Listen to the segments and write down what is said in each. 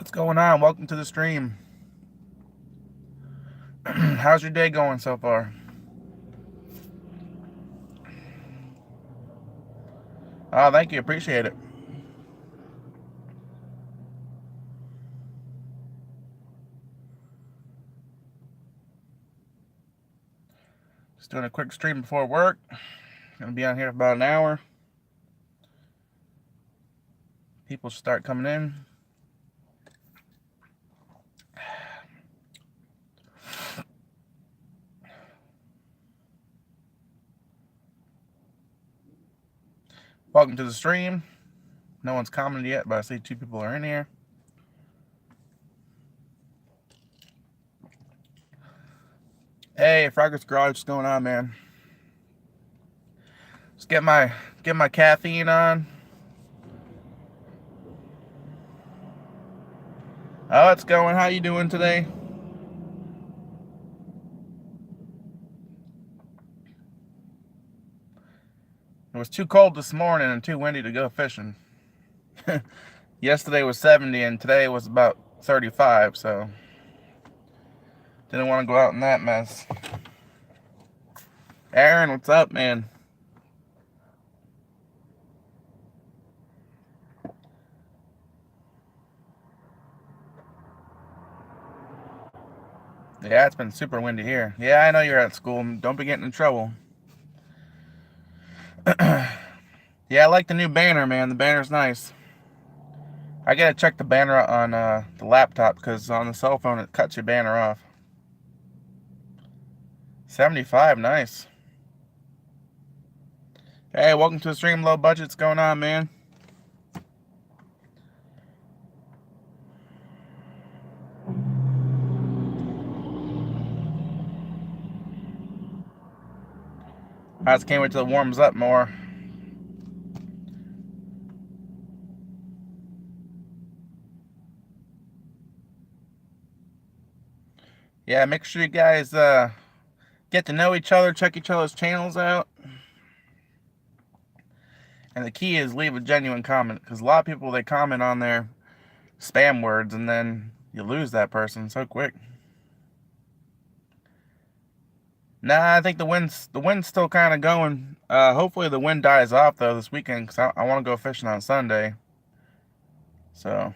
What's going on? Welcome to the stream. How's your day going so far? Oh, thank you. Appreciate it. Just doing a quick stream before work. Gonna be on here for about an hour. People should start coming in. Welcome to the stream. No one's commented yet, but I see 2 people are in here. Hey, Frogger's Garage, what's going on, man? Just get my caffeine on. Oh, it's going. How you doing today? It was too cold this morning and too windy to go fishing. Yesterday was 70 and today was about 35, so didn't want to go out in that mess. Aaron, what's up, man? Yeah, it's been super windy here. Yeah, I know you're at school. Don't be getting in trouble. Yeah, I like the new banner, man. The banner's nice. I gotta check the banner on the laptop because on the cell phone it cuts your banner off. 75, nice. Hey, welcome to the stream. Low budget's going on, man. I just can't wait till it warms up more. Yeah, make sure you guys get to know each other, check each other's channels out. And the key is leave a genuine comment, because a lot of people, they comment on their spam words and then you lose that person so quick. Nah, I think the wind's still kind of going. Hopefully the wind dies off though this weekend, because I want to go fishing on Sunday. So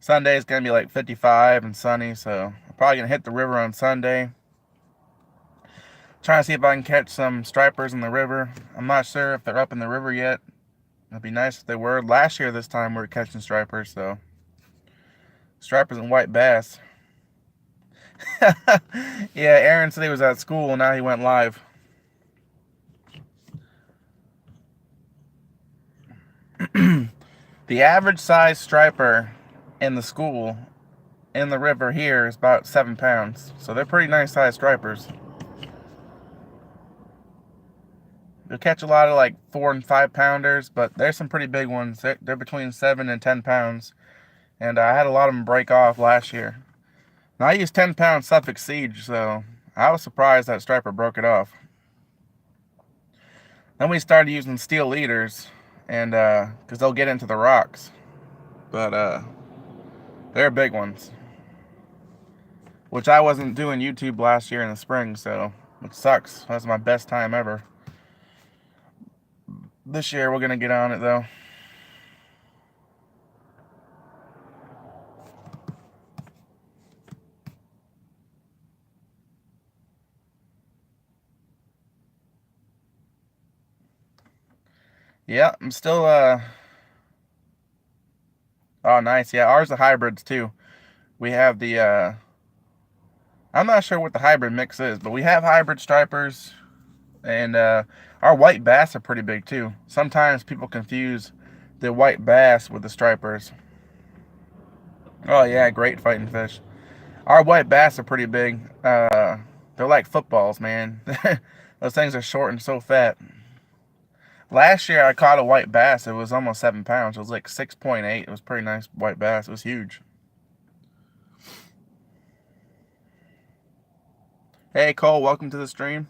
Sunday is gonna be like 55 and sunny, so I'm probably gonna hit the river on Sunday. Trying to see if I can catch some stripers in the river. I'm not sure if they're up in the river yet. It'd be nice if they were. Last year this time we were catching stripers, so stripers and white bass. Yeah, Aaron said he was at school and now he went live. The average size striper in the school in the river here is about 7 pounds, so they're pretty nice sized stripers. You'll catch a lot of like 4 and 5 pounders, but there's some pretty big ones. They're between 7 and 10 pounds, and I had a lot of them break off last year. Now I used 10-pound Suffolk Siege, so I was surprised that striper broke it off. Then we started using steel leaders, and because they'll get into the rocks, but they're big ones. Which I wasn't doing YouTube last year in the spring, so which sucks. That's my best time ever. This year we're gonna get on it though. Yeah, I'm still oh nice. Yeah, ours are hybrids too. We have the I'm not sure what the hybrid mix is, but we have hybrid stripers, and our white bass are pretty big too. Sometimes people confuse the white bass with the stripers. Oh yeah, great fighting fish. Our white bass are pretty big. They're like footballs, man. Those things are short and so fat. Last year I caught a white bass. It was almost 7 pounds. It was like 6.8. It was pretty nice white bass. It was huge. Hey Cole, welcome to the stream.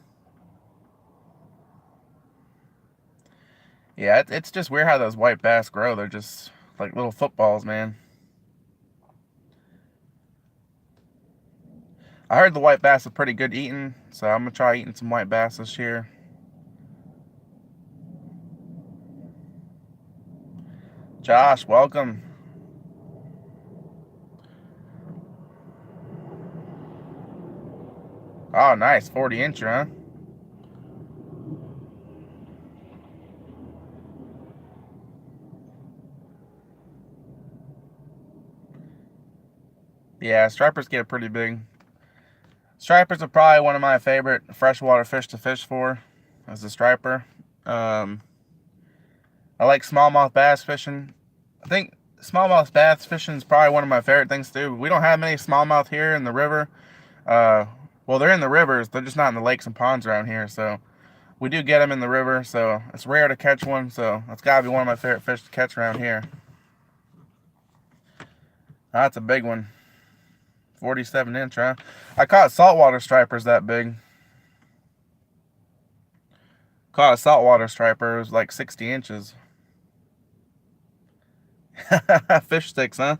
Yeah, it's just weird how those white bass grow. They're just like little footballs, man. I heard the white bass are pretty good eating, so I'm gonna try eating some white bass this year. Josh, welcome. Oh, nice. 40-incher, huh? Yeah, stripers get pretty big. Stripers are probably one of my favorite freshwater fish to fish for, as a striper. I like smallmouth bass fishing. I think smallmouth bass fishing is probably one of my favorite things to do. We don't have many smallmouth here in the river. Well, they're in the rivers. They're just not in the lakes and ponds around here. So we do get them in the river. So it's rare to catch one. So that's got to be one of my favorite fish to catch around here. That's a big one. 47-inch, huh? I caught saltwater stripers that big. Caught a saltwater striper. It was like 60 inches. Fish sticks, huh?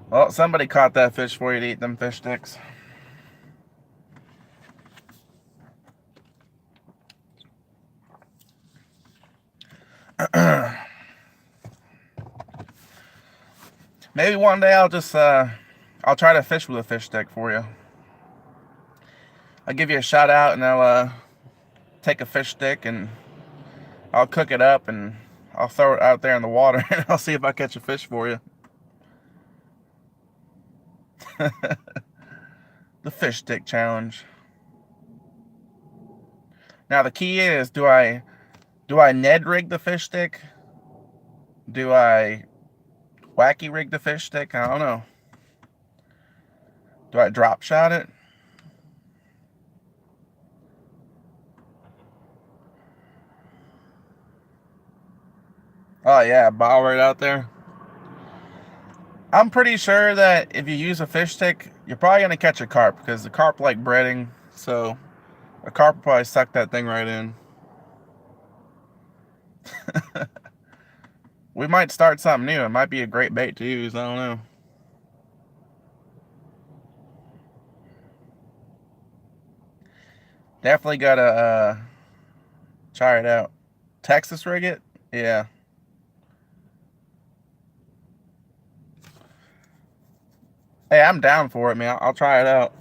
Well, somebody caught that fish for you to eat them fish sticks. Maybe one day I'll just I'll try to fish with a fish stick for you. I'll give you a shout out and I'll take a fish stick and I'll cook it up and I'll throw it out there in the water and I'll see if I catch a fish for you. The fish stick challenge. Now the key is, do I Ned rig the fish stick? Do I wacky rig the fish stick? I don't know. Do I drop shot it? Oh yeah, bow right out there. I'm pretty sure that if you use a fish stick, you're probably going to catch a carp because the carp like breading. So a carp will probably suck that thing right in. We might start something new. It might be a great bait to use. I don't know. Definitely got to try it out. Texas rig it? Yeah. Hey, I'm down for it, man. I'll try it out.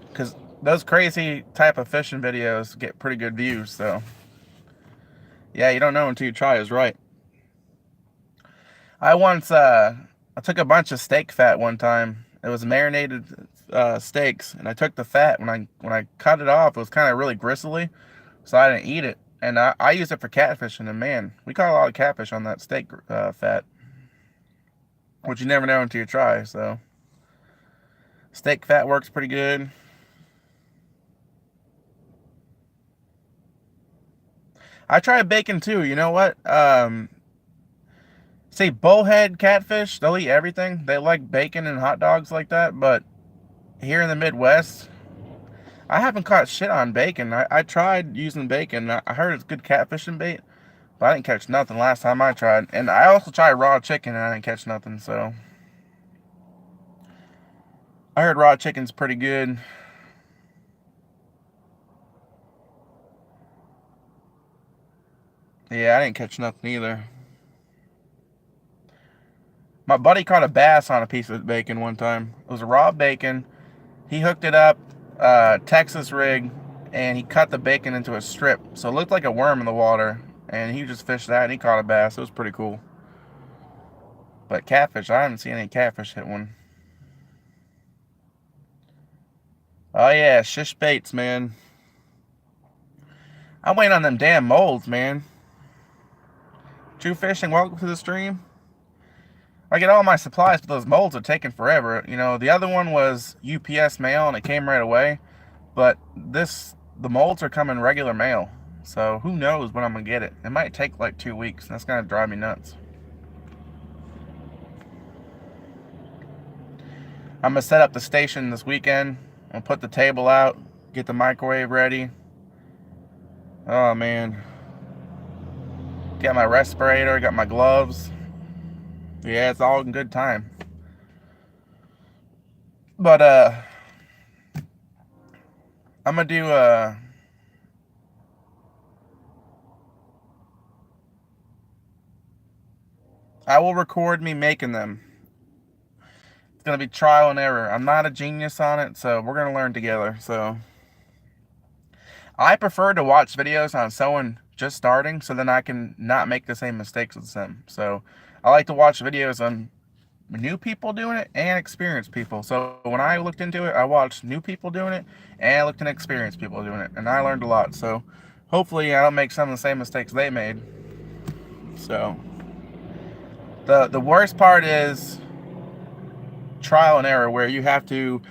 Because those crazy type of fishing videos get pretty good views, so. Yeah, you don't know until you try is right. I once, I took a bunch of steak fat one time. It was marinated steaks, and I took the fat. When I cut it off, it was kind of really gristly, so I didn't eat it. And I used it for catfishing, and man, we caught a lot of catfish on that steak fat, which you never know until you try. So steak fat works pretty good. I tried bacon too. You know what? Say bullhead catfish, they'll eat everything. They like bacon and hot dogs like that, but here in the Midwest, I haven't caught shit on bacon. I tried using bacon. I heard it's good catfishing bait, but I didn't catch nothing last time I tried. And I also tried raw chicken and I didn't catch nothing, so. I heard raw chicken's pretty good. Yeah, I didn't catch nothing either. My buddy caught a bass on a piece of bacon one time. It was a raw bacon. He hooked it up, Texas rig, and he cut the bacon into a strip. So it looked like a worm in the water. And he just fished that and he caught a bass. It was pretty cool. But catfish, I haven't seen any catfish hit one. Oh yeah, shish baits, man. I'm waiting on them damn molds, man. True Fishing, welcome to the stream. I get all my supplies, but those molds are taking forever. You know, the other one was UPS mail and it came right away. But the molds are coming regular mail. So who knows when I'm going to get it. It might take like 2 weeks. That's going to drive me nuts. I'm going to set up the station this weekend. I'll put the table out, get the microwave ready. Oh man. Got my respirator, got my gloves. Yeah, it's all in good time. But I'm gonna do I will record me making them. It's gonna be trial and error. I'm not a genius on it, so we're gonna learn together. So I prefer to watch videos on someone just starting, so then I can not make the same mistakes as them. So I like to watch videos on new people doing it and experienced people. So when I looked into it, I watched new people doing it and I looked at experienced people doing it, and I learned a lot. So hopefully I don't make some of the same mistakes they made. So the worst part is trial and error, where you have to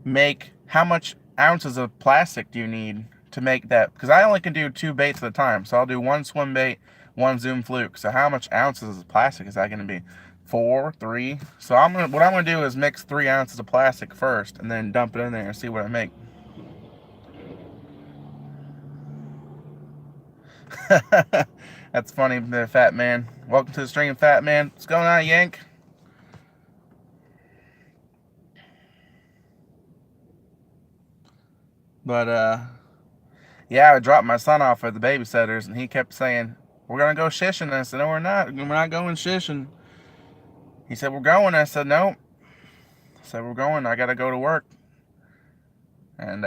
make how much ounces of plastic do you need to make that, because I only can do 2 baits at a time. So I'll do 1 swim bait, 1 zoom fluke. So how much ounces of plastic is that going to be? 4, 3. So what I'm gonna do is mix 3 ounces of plastic first and then dump it in there and see what I make. That's funny, the Fat Man. Welcome to the stream, Fat Man. What's going on, Yank? But yeah, I dropped my son off at the babysitters, and he kept saying, "We're gonna go shishing." And I said, "No, we're not. We're not going shishing." He said, "We're going." I said, "No." I said, "We're going. I gotta go to work." And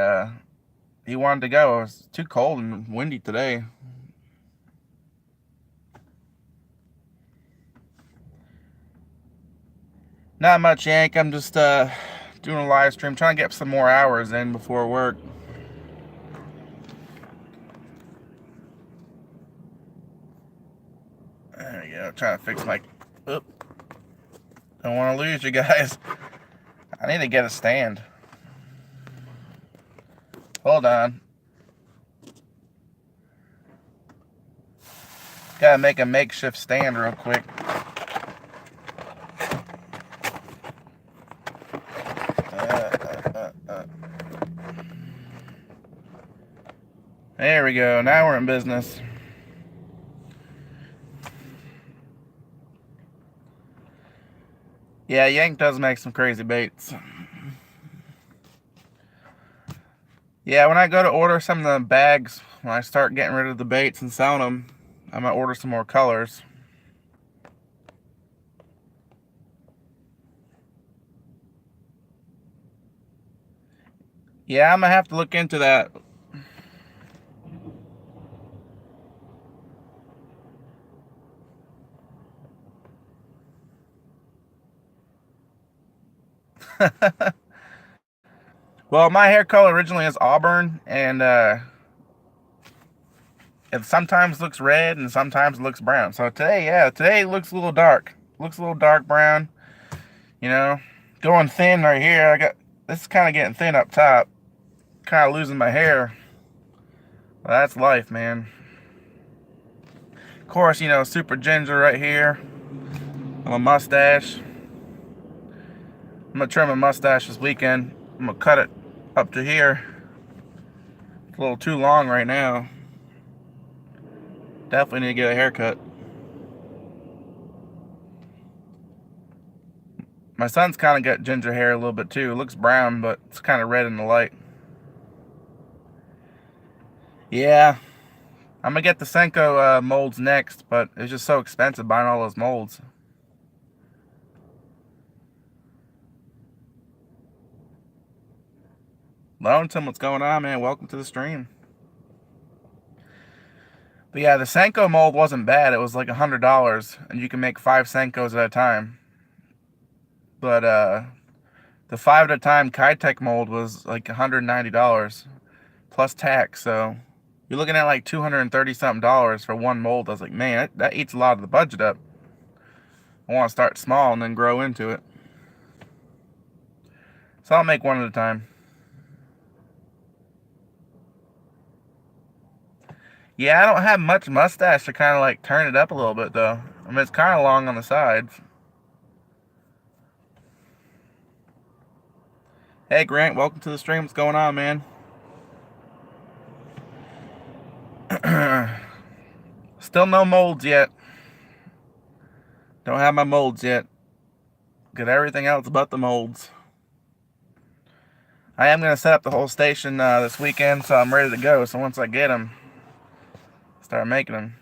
he wanted to go. It was too cold and windy today. Not much, Yank. I'm just doing a live stream, trying to get some more hours in before work. There we go. Trying to fix my. Oop. Don't want to lose you guys. I need to get a stand. Hold on. Gotta make a makeshift stand real quick. There we go. Now we're in business. Yeah, Yank does make some crazy baits. Yeah, when I go to order some of the bags, when I start getting rid of the baits and selling them, I'm going to order some more colors. Yeah, I'm going to have to look into that. Well, my hair color originally is auburn, and it sometimes looks red and sometimes it looks brown. So today, yeah, today it looks a little dark. Looks a little dark brown. You know, going thin right here. This is kind of getting thin up top. Kind of losing my hair. Well, that's life, man. Of course, you know, super ginger right here. My mustache. I'm gonna trim my mustache this weekend. I'm gonna cut it up to here. It's a little too long right now. Definitely need to get a haircut. My son's kind of got ginger hair a little bit too. It looks brown, but it's kind of red in the light. Yeah, I'm gonna get the Senko molds next, but it's just so expensive buying all those molds. Lonesome, what's going on, man? Welcome to the stream. But yeah, the Senko mold wasn't bad. It was like $100, and you can make 5 Senkos at a time. But the 5 at a time Kitech mold was like $190 plus tax. So you're looking at like $230 something for one mold. I was like, man, that eats a lot of the budget up. I want to start small and then grow into it. So I'll make one at a time. Yeah, I don't have much mustache to kind of like turn it up a little bit though. I mean, it's kind of long on the sides. Hey Grant, welcome to the stream. What's going on, man? Still no molds yet. Don't have my molds yet. Got everything else but the molds. I am going to set up the whole station this weekend, so I'm ready to go. So once I get them, start making them.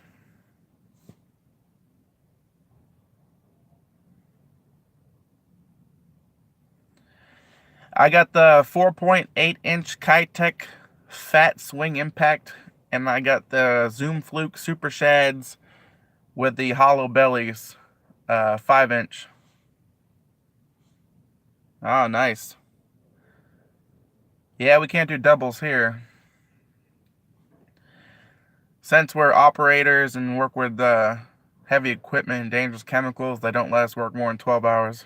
I got the 4.8-inch Kitec Fat Swing Impact, and I got the Zoom Fluke Super Shads with the hollow bellies, 5-inch. Oh, nice. Yeah, we can't do doubles here. Since we're operators and work with heavy equipment and dangerous chemicals, they don't let us work more than 12 hours.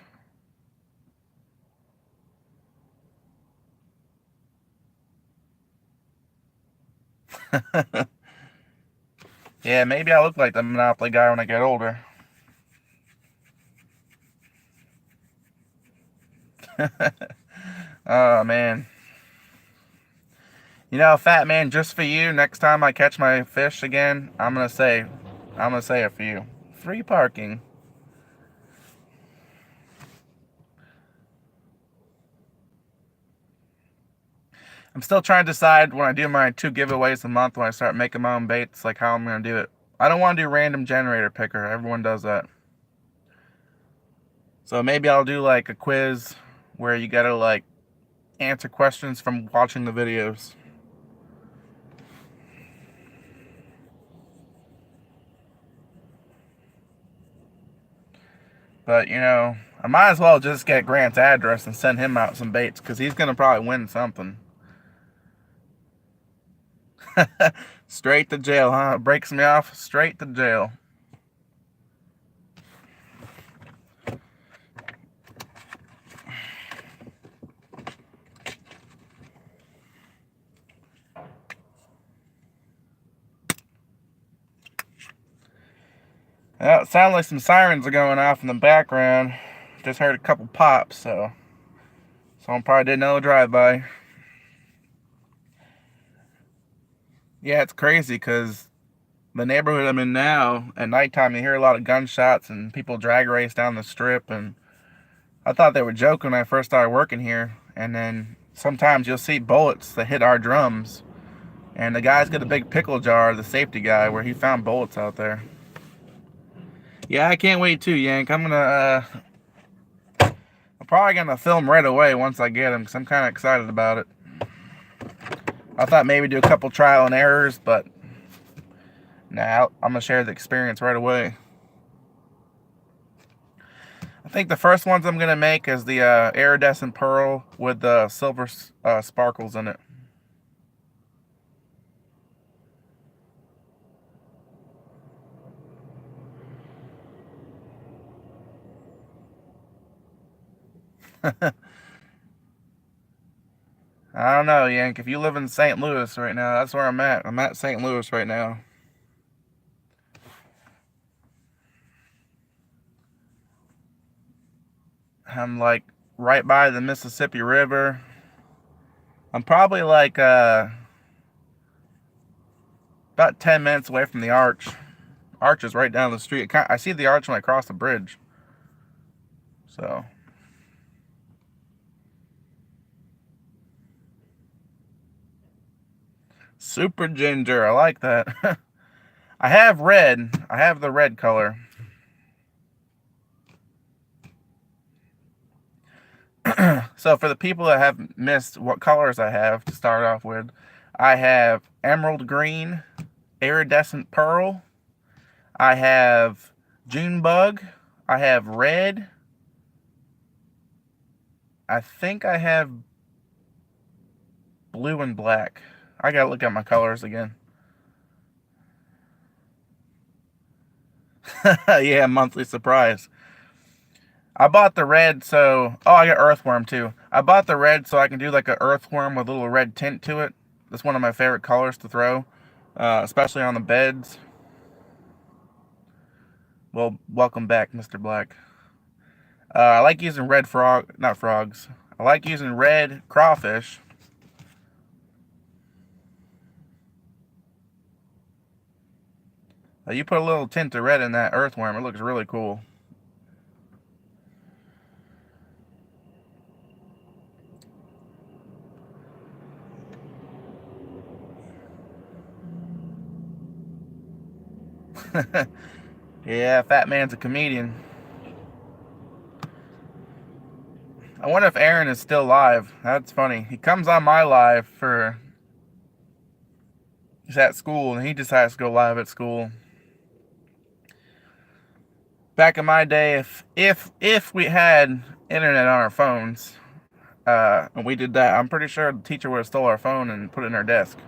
Yeah, maybe I'll look like the Monopoly guy when I get older. Oh, man. You know, Fat Man, just for you, next time I catch my fish again, I'm gonna say it for you. Free parking. I'm still trying to decide when I do my 2 giveaways a month, when I start making my own baits, like how I'm gonna do it. I don't want to do random generator picker. Everyone does that. So maybe I'll do like a quiz where you gotta like answer questions from watching the videos. But, you know, I might as well just get Grant's address and send him out some baits, because he's going to probably win something. Straight to jail, huh? Breaks me off, straight to jail. Well, it sounds like some sirens are going off in the background. Just heard a couple pops, so someone probably did another drive-by. Yeah, it's crazy, because the neighborhood I'm in now, at nighttime you hear a lot of gunshots and people drag race down the strip, and I thought they were joking when I first started working here. And then sometimes you'll see bullets that hit our drums, and the guy's got a big pickle jar, the safety guy, where he found bullets out there. Yeah, I can't wait too, Yank. I'm probably gonna film right away once I get them, because I'm kind of excited about it. I thought maybe do a couple trial and errors, but nah, I'm gonna share the experience right away. I think the first ones I'm gonna make is the iridescent pearl with the silver sparkles in it. I don't know, Yank. If you live in St. Louis right now, that's where I'm at. I'm at St. Louis right now. I'm like right by the Mississippi River. I'm probably like about 10 minutes away from the Arch. Arch is right down the street. I see the Arch when I cross the bridge. So. Super ginger. I like that. I have red. I have the red color. So for the people that have missed what colors I have to start off with, I have emerald green, iridescent pearl, I have June bug, I have red, I think I have blue and black. I gotta look at my colors again. Yeah, monthly surprise. I bought the red so... Oh, I got earthworm too. I bought the red so I can do like an earthworm with a little red tint to it. That's one of my favorite colors to throw, especially on the beds. Well, welcome back, Mr. Black. I like using red not frogs. I like using red crawfish. You put a little tint of red in that earthworm, it looks really cool. Yeah, Fat Man's a comedian. I wonder if Aaron is still live. That's funny. He comes on my live for... He's at school, and he decides to go live at school. Back in my day, if we had internet on our phones, and we did that, I'm pretty sure the teacher would have stole our phone and put it in our desk.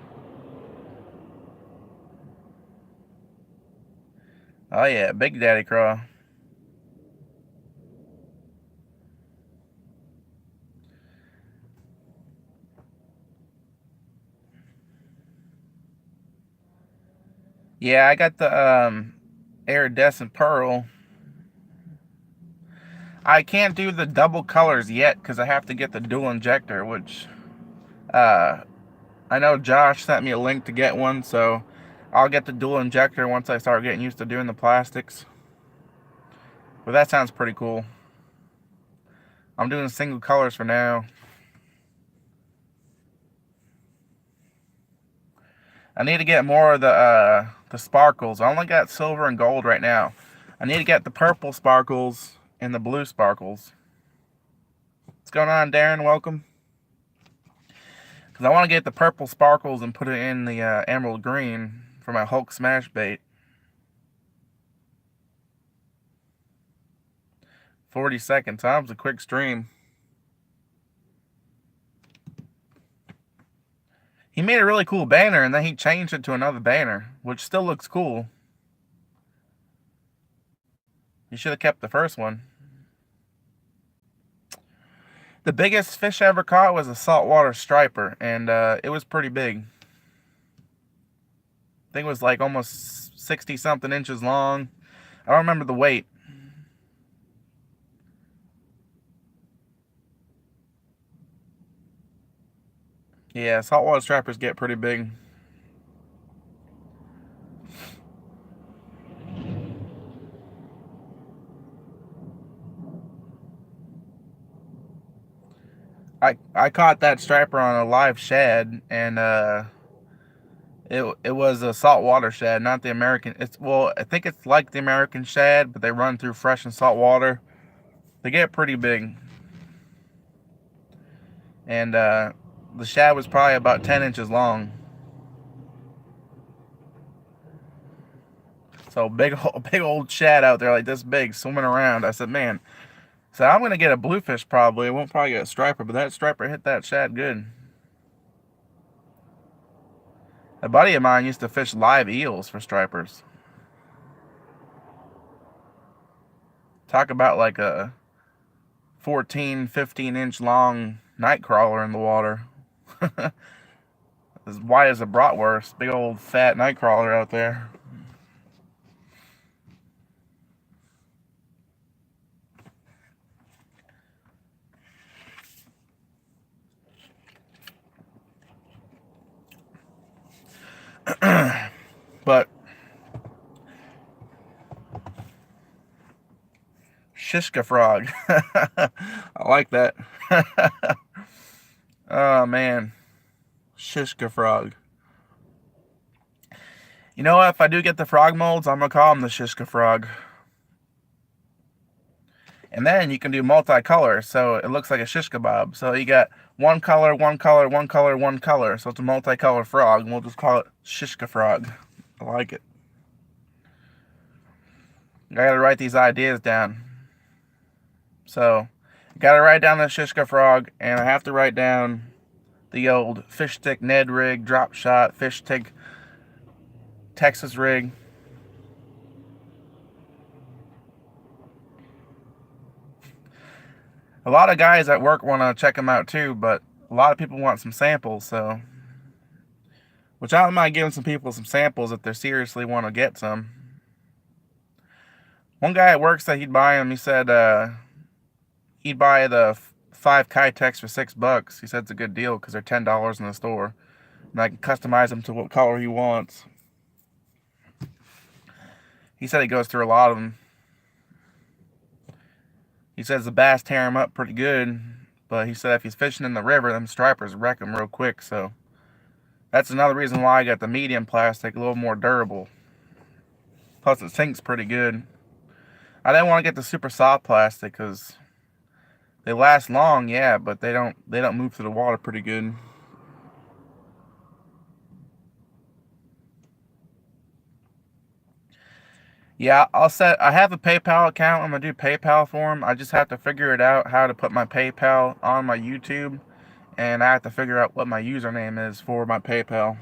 Oh yeah, Big Daddy Craw. Yeah, I got the iridescent pearl. I can't do the double colors yet because I have to get the dual injector, which I know Josh sent me a link to get one, so I'll get the dual injector once I start getting used to doing the plastics. But that sounds pretty cool. I'm doing single colors for now. I need to get more of the sparkles. I only got silver and gold right now. I need to get the purple sparkles and the blue sparkles. What's going on, Darren? Welcome. Because I want to get the purple sparkles and put it in the emerald green for my Hulk smash bait. 40 seconds. That was a quick stream. He made a really cool banner, and then he changed it to another banner, which still looks cool. You should have kept the first one. The biggest fish I ever caught was a saltwater striper, and it was pretty big. I think it was like almost 60-something inches long. I don't remember the weight. Yeah, saltwater stripers get pretty big. I caught that striper on a live shad, and it was a saltwater shad, not the American. Well, I think it's like the American shad, but they run through fresh and salt water. They get pretty big, and the shad was probably about 10 inches long. So big old shad out there like this big swimming around. I said, man. So I'm gonna get a bluefish probably. I won't probably get a striper, but that striper hit that shad good. A buddy of mine used to fish live eels for stripers. Talk about like a 14, 15-inch long night crawler in the water. As wide as a bratwurst. Big old fat night crawler out there. But Shishka frog. I like that. Oh man. Shishka frog. You know what? If I do get the frog molds, I'm gonna call them the Shishka frog. And then you can do multicolor, so it looks like a shish kebab. So you got one color, one color, one color, one color. So it's a multicolor frog, and we'll just call it Shishka frog. I like it. I gotta write these ideas down. So, I gotta write down the Shishka frog, and I have to write down the old fish stick Ned rig, drop shot, fish stick Texas rig. A lot of guys at work want to check them out too, but a lot of people want some samples, so... Which I don't mind giving some people some samples if they seriously want to get some. One guy at work said he'd buy them. He said he'd buy the 5 Kitex for $6. He said it's a good deal because they're $10 in the store. And I can customize them to what color he wants. He said he goes through a lot of them. He says the bass tear him up pretty good, but he said if he's fishing in the river, them stripers wreck him real quick. So that's another reason why I got the medium plastic, a little more durable. Plus it sinks pretty good. I didn't want to get the super soft plastic because they last long, yeah, but they don't move through the water pretty good. Yeah, I have a PayPal account. I'm gonna do PayPal for him. I just have to figure it out how to put my PayPal on my YouTube, and I have to figure out what my username is for my PayPal.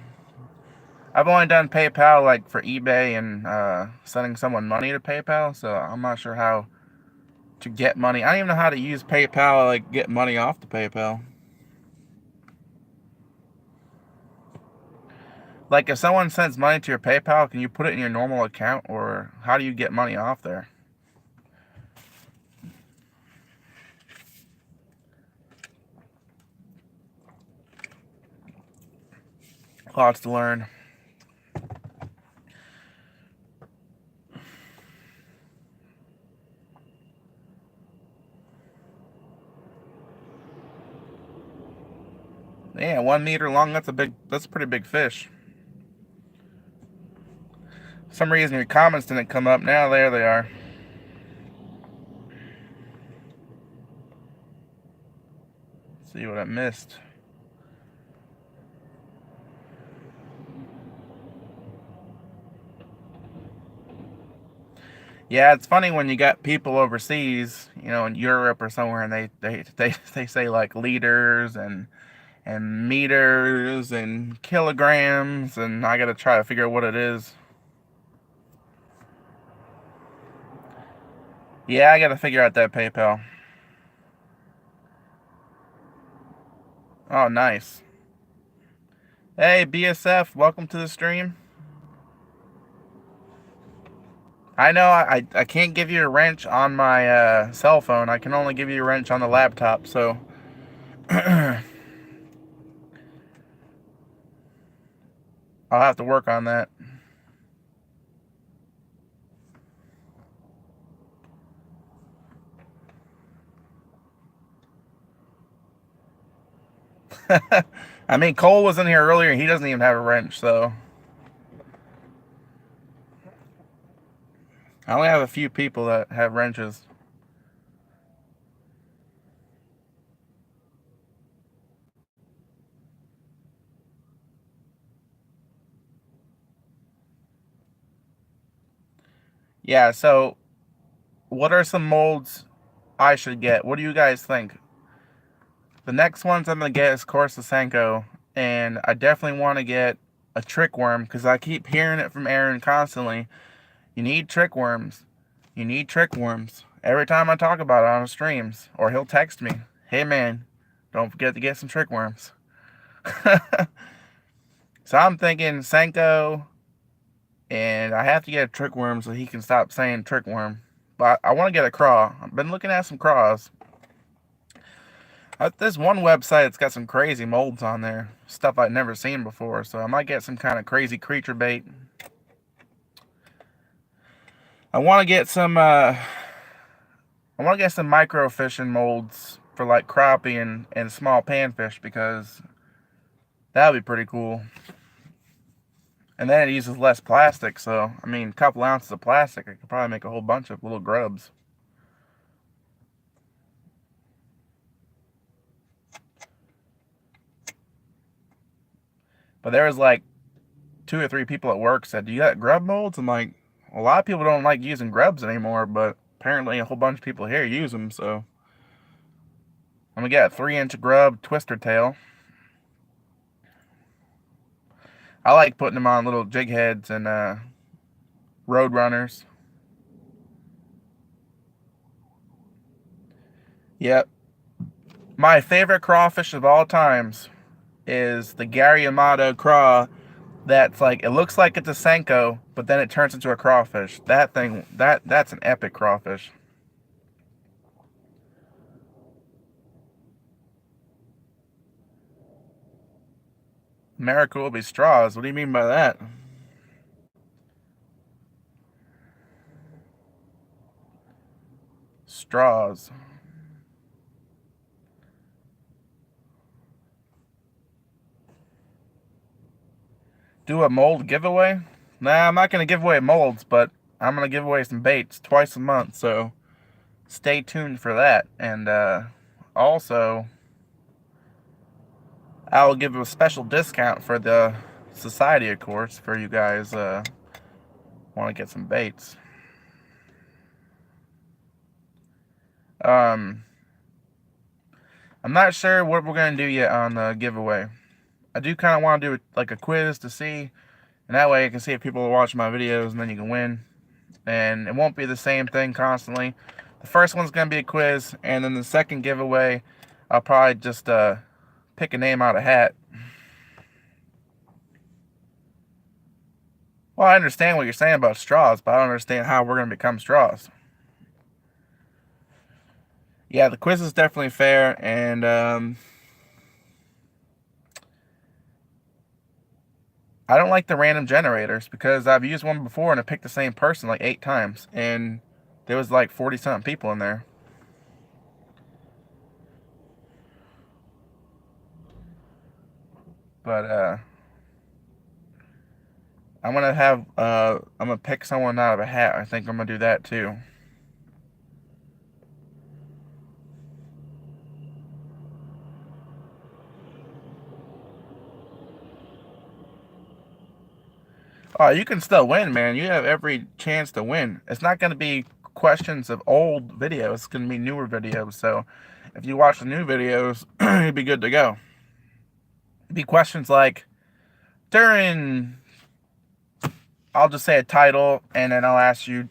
I've only done PayPal like for eBay and sending someone money to PayPal, so I'm not sure how to get money. I don't even know how to use PayPal, like get money off the PayPal. Like if someone sends money to your PayPal, can you put it in your normal account, or how do you get money off there? Lots to learn. Yeah, 1 meter long. That's a pretty big fish. For some reason your comments didn't come up. Now there they are. Let's see what I missed. Yeah, it's funny when you got people overseas, in Europe or somewhere, and they say like liters and meters and kilograms, and I gotta try to figure out what it is. Yeah, I gotta figure out that PayPal. Oh, nice. Hey, BSF, welcome to the stream. I know I can't give you a wrench on my cell phone. I can only give you a wrench on the laptop, so I'll have to work on that. I mean, Cole was in here earlier. He doesn't even have a wrench, so I only have a few people that have wrenches. Yeah, so what are some molds I should get? What do you guys think? The next ones I'm going to get is Corsa Senko, and I definitely want to get a trick worm because I keep hearing it from Aaron constantly. You need trick worms. You need trick worms. Every time I talk about it on the streams, or he'll text me, hey man, don't forget to get some trick worms. So I'm thinking Senko, and I have to get a trick worm so he can stop saying trick worm. But I want to get a craw. I've been looking at some craws. There's one website that's got some crazy molds on there. Stuff I've never seen before. So I might get some kind of crazy creature bait. I want to get some micro fishing molds for like crappie and small panfish because that would be pretty cool. And then it uses less plastic, so I mean a couple ounces of plastic, I could probably make a whole bunch of little grubs. But there was like 2 or 3 people at work said, "Do you got grub molds?" I'm like, a lot of people don't like using grubs anymore, but apparently a whole bunch of people here use them, so I'm gonna get a 3-inch grub twister tail. I like putting them on little jig heads and road runners. Yep. My favorite crawfish of all times is the Gary Amato craw. That's like, it looks like it's a Senko, but then it turns into a crawfish. That thing, that's an epic crawfish. America will be straws. What do you mean by that? straws. Do a mold giveaway? Nah, I'm not going to give away molds, but I'm going to give away some baits twice a month, so stay tuned for that. And also, I'll give a special discount for the society, of course, for you guys want to get some baits. I'm not sure what we're going to do yet on the giveaway. I do kind of want to do like a quiz to see, and that way I can see if people are watching my videos, and then you can win. And it won't be the same thing constantly. The first one's going to be a quiz, and then the second giveaway, I'll probably just pick a name out of a hat. Well, I understand what you're saying about straws, but I don't understand how we're going to become straws. Yeah, the quiz is definitely fair, and I don't like the random generators because I've used one before and it picked the same person like 8 times, and there was like 40-something people in there. But I'm gonna pick someone out of a hat. I think I'm gonna do that too. Oh, you can still win, man. You have every chance to win. It's not gonna be questions of old videos. It's gonna be newer videos. So if you watch the new videos, you'd be good to go. It'd be questions like during, I'll just say a title, and then I'll ask you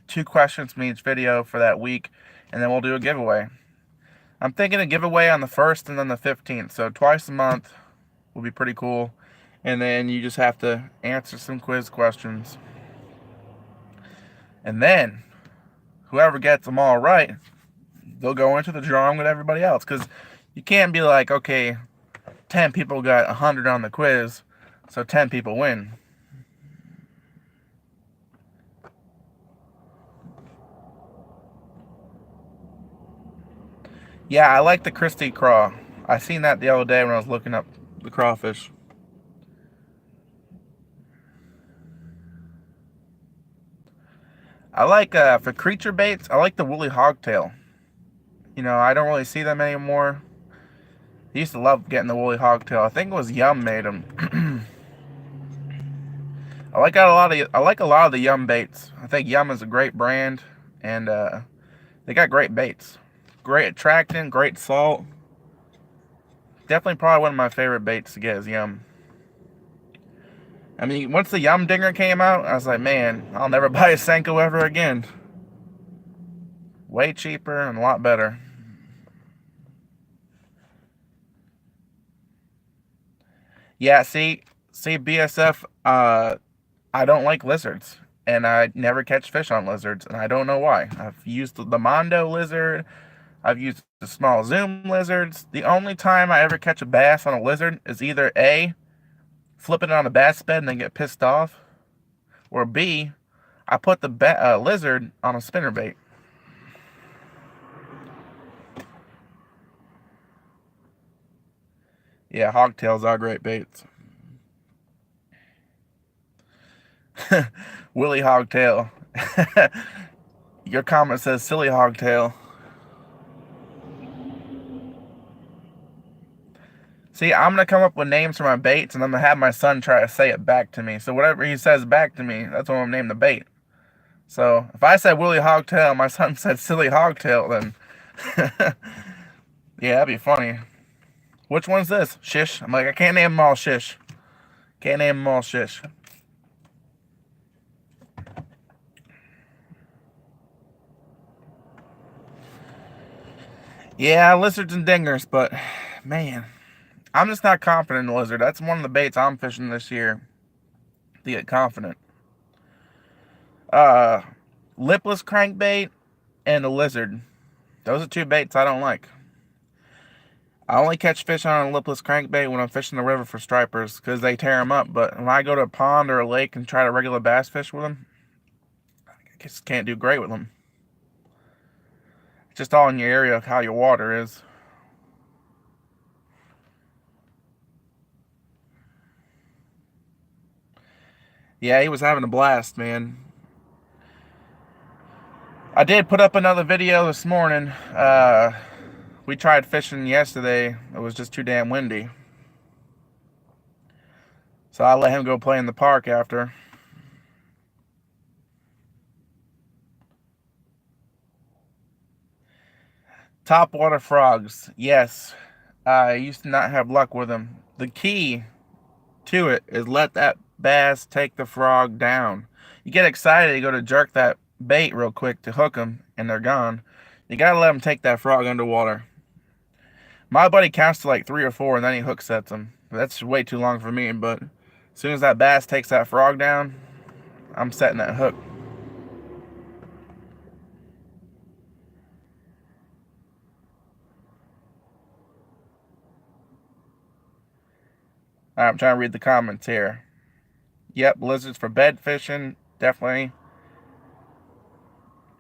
2 questions from each video for that week, and then we'll do a giveaway. I'm thinking a giveaway on the 1st and then the 15th, so twice a month will be pretty cool. And then you just have to answer some quiz questions. And then, whoever gets them all right, they'll go into the drawing with everybody else. Because you can't be like, okay, 10 people got 100 on the quiz, so 10 people win. Yeah, I like the Christie craw. I seen that the other day when I was looking up the crawfish. I like, for creature baits, I like the woolly hogtail. You know, I don't really see them anymore. I used to love getting the woolly hogtail. I think it was Yum made them. I like a lot of the Yum baits. I think Yum is a great brand, and they got great baits. Great attractant, great salt. Definitely probably one of my favorite baits to get is Yum. I mean, once the Yum Dinger came out, I was like, man, I'll never buy a Senko ever again. Way cheaper and a lot better. Yeah, see, BSF, I don't like lizards, and I never catch fish on lizards, and I don't know why. I've used the Mondo lizard, I've used the small zoom lizards. The only time I ever catch a bass on a lizard is either A, flipping it on a bass bed and then get pissed off, or B, I put the lizard on a spinnerbait. Yeah, hogtails are great baits. Willy hogtail. Your comment says silly hogtail. See, I'm going to come up with names for my baits, and I'm going to have my son try to say it back to me. So whatever he says back to me, that's what I'm going to name the bait. So if I said Willy Hogtail, my son said Silly Hogtail, then yeah, that'd be funny. Which one's this? Shish? I'm like, I can't name them all Shish. Can't name them all Shish. Yeah, lizards and dingers, but man, I'm just not confident in the lizard. That's one of the baits I'm fishing this year to get confident. Lipless crankbait and the lizard. Those are 2 baits I don't like. I only catch fish on a lipless crankbait when I'm fishing the river for stripers because they tear them up. But when I go to a pond or a lake and try to regular bass fish with them, I just can't do great with them. Just all in your area of how your water is. Yeah, he was having a blast, man. I did put up another video this morning. We tried fishing yesterday. It was just too damn windy. So I let him go play in the park after. Topwater frogs. Yes. I used to not have luck with them. The key to it is let that bass take the frog down. You get excited, you go to jerk that bait real quick to hook them, and they're gone. You gotta let them take that frog underwater. My buddy counts to like 3 or 4, and then he hook sets them. That's way too long for me, but as soon as that bass takes that frog down, I'm setting that hook. Alright, I'm trying to read the comments here. Yep, lizards for bed fishing, definitely.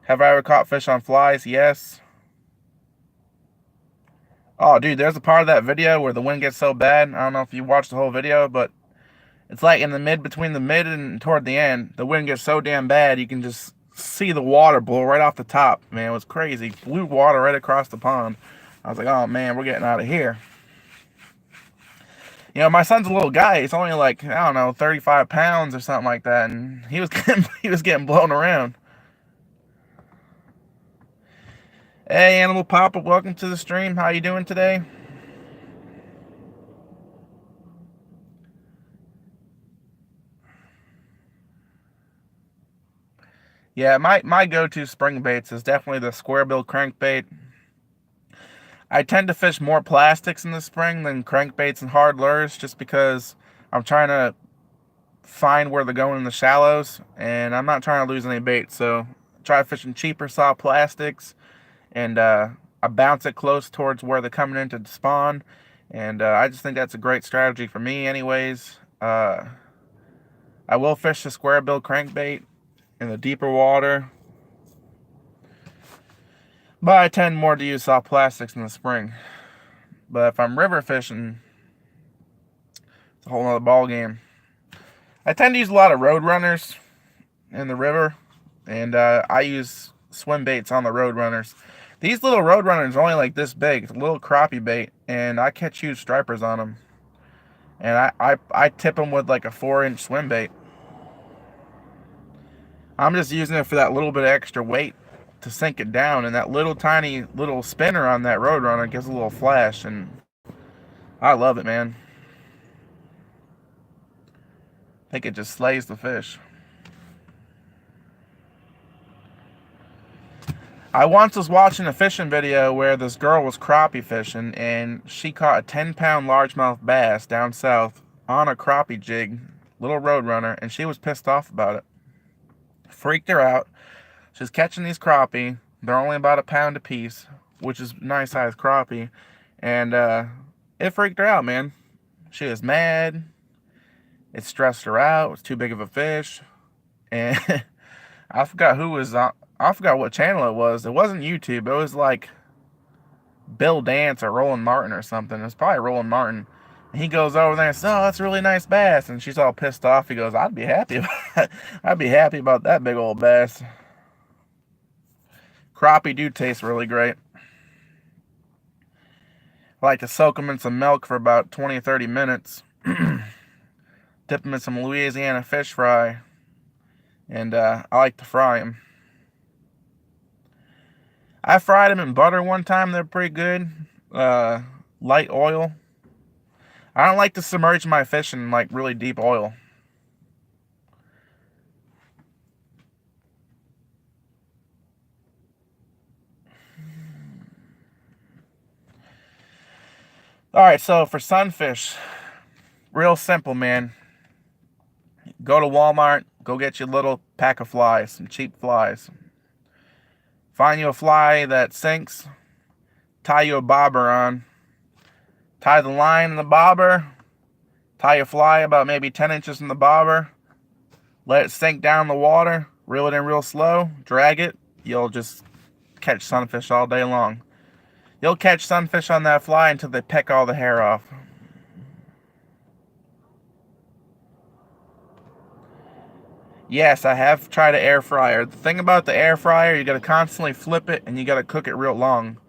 Have I ever caught fish on flies? Yes. Oh, dude, there's a part of that video where the wind gets so bad. I don't know if you watched the whole video, but it's like in the between the mid and toward the end, the wind gets so damn bad, you can just see the water blow right off the top. Man, it was crazy. Blew water right across the pond. I was like, oh man, we're getting out of here. You know, my son's a little guy. He's only like, I don't know, 35 pounds or something like that, and he was getting blown around. Hey, Animal Papa, welcome to the stream. How you doing today? Yeah, my go-to spring baits is definitely the square bill crankbait. I tend to fish more plastics in the spring than crankbaits and hard lures, just because I'm trying to find where they're going in the shallows, and I'm not trying to lose any bait. So I try fishing cheaper soft plastics, and I bounce it close towards where they're coming in to spawn, and I just think that's a great strategy for me anyways. I will fish the square bill crankbait in the deeper water, but I tend more to use soft plastics in the spring. But if I'm river fishing, it's a whole nother ball game. I tend to use a lot of road runners in the river, and I use swim baits on the road runners. These little road runners are only like this big. It's a little crappie bait, and I catch huge stripers on them. And I tip them with like a 4-inch swim bait. I'm just using it for that little bit of extra weight to sink it down, and that little tiny little spinner on that road runner gives a little flash, and I love it, man. I think it just slays the fish. I once was watching a fishing video where this girl was crappie fishing, and she caught a 10-pound largemouth bass down south on a crappie jig, little road runner, and she was pissed off about it. Freaked her out. She's catching these crappie. They're only about a pound a piece, which is nice sized crappie, and it freaked her out, man. She was mad. It stressed her out. It was too big of a fish, and I forgot who was on. I forgot what channel it was. It wasn't YouTube. It was like Bill Dance or Roland Martin or something. It was probably Roland Martin. And he goes over there and says, "Oh, that's a really nice bass." And she's all pissed off. He goes, "I'd be happy about I'd be happy about that big old bass." Crappie do taste really great. I like to soak them in some milk for about 20 or 30 minutes. Dip them in some Louisiana fish fry. And I like to fry them. I fried them in butter one time. They're pretty good. Light oil. I don't like to submerge my fish in like really deep oil. Alright, so for sunfish, real simple, man. Go to Walmart, go get your little pack of flies, some cheap flies. Find you a fly that sinks, tie you a bobber on, tie the line in the bobber, tie your fly about maybe 10 inches in the bobber, let it sink down in the water, reel it in real slow, drag it, you'll just catch sunfish all day long. You'll catch sunfish on that fly until they peck all the hair off. Yes, I have tried an air fryer. The thing about the air fryer, you gotta constantly flip it and you gotta cook it real long.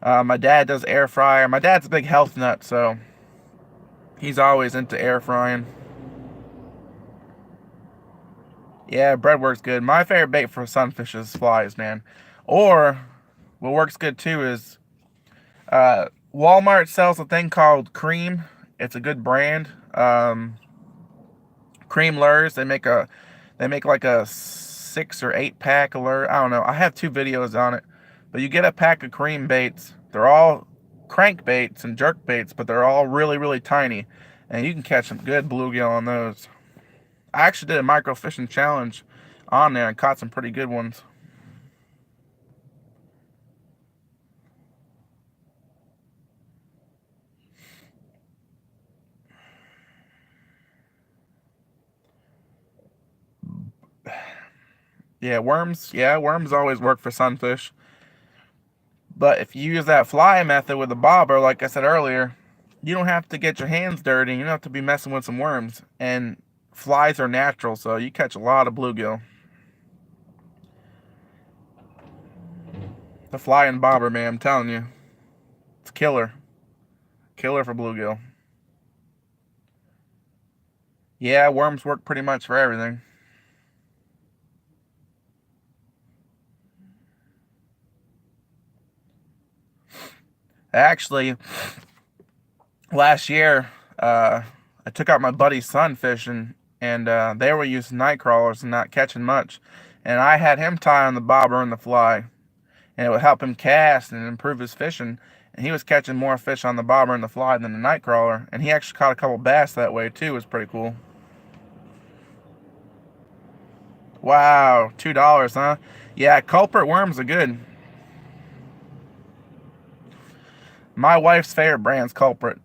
My dad does air fryer. My dad's a big health nut, so he's always into air frying. Yeah, bread works good. My favorite bait for sunfish is flies, man. Or what works good too is Walmart sells a thing called Cream. It's a good brand. Cream lures. They make like a 6 or 8 pack of lure. I don't know. I have 2 videos on it. But you get a pack of cream baits. They're all crank baits and jerk baits, but they're all really, really tiny. And you can catch some good bluegill on those. I actually did a micro fishing challenge on there and caught some pretty good ones. Yeah, worms always work for sunfish. But if you use that fly method with the bobber, like I said earlier, you don't have to get your hands dirty. You don't have to be messing with some worms. And flies are natural, so you catch a lot of bluegill. The fly and bobber, man, I'm telling you. It's killer. Killer for bluegill. Yeah, worms work pretty much for everything. Actually, last year, I took out my buddy's son fishing, and they were using night crawlers and not catching much. And I had him tie on the bobber and the fly, and it would help him cast and improve his fishing. And he was catching more fish on the bobber and the fly than the night crawler. And he actually caught a couple bass that way too. It was pretty cool. Wow, $2, huh? Yeah, culprit worms are good. My wife's favorite brand's Culprit.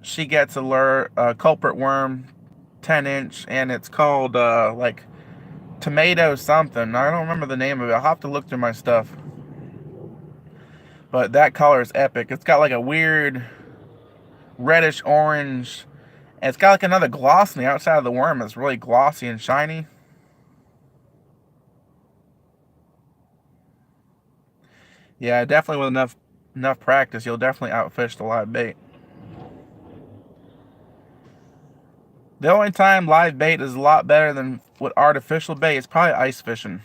She gets a lure, culprit worm, 10-inch, and it's called like tomato something. I don't remember the name of it. I'll have to look through my stuff. But that color is epic. It's got like a weird reddish orange, and it's got like another gloss on the outside of the worm. It's really glossy and shiny. Yeah, definitely with enough practice, you'll definitely outfish the live bait. The only time live bait is a lot better than with artificial bait is probably ice fishing.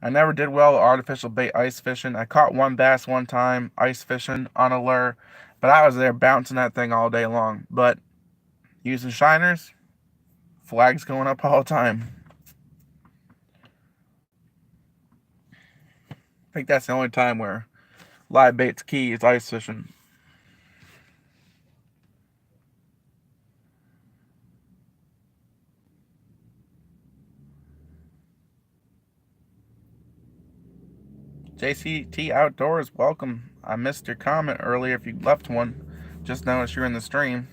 I never did well with artificial bait ice fishing. I caught one bass one time ice fishing on a lure, but I was there bouncing that thing all day long. But using shiners, flags going up all the time. I think that's the only time where live bait's key is ice fishing. JCT Outdoors, welcome. I missed your comment earlier if you left one. Just noticed you're in the stream.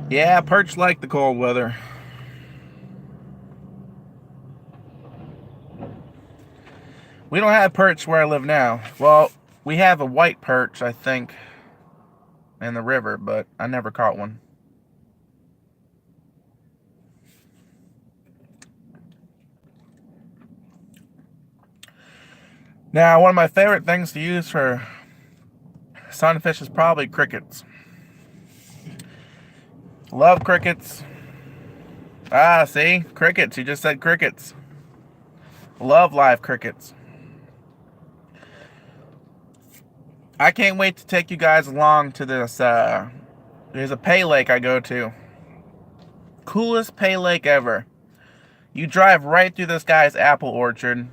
Yeah, perch like the cold weather. We don't have perch where I live now. Well, we have a white perch, I think, in the river, but I never caught one. Now, one of my favorite things to use for sunfish is probably crickets. Love crickets. Ah, see? Crickets. You just said crickets. Love live crickets. I can't wait to take you guys along to this. There's a pay lake I go to. Coolest pay lake ever. You drive right through this guy's apple orchard.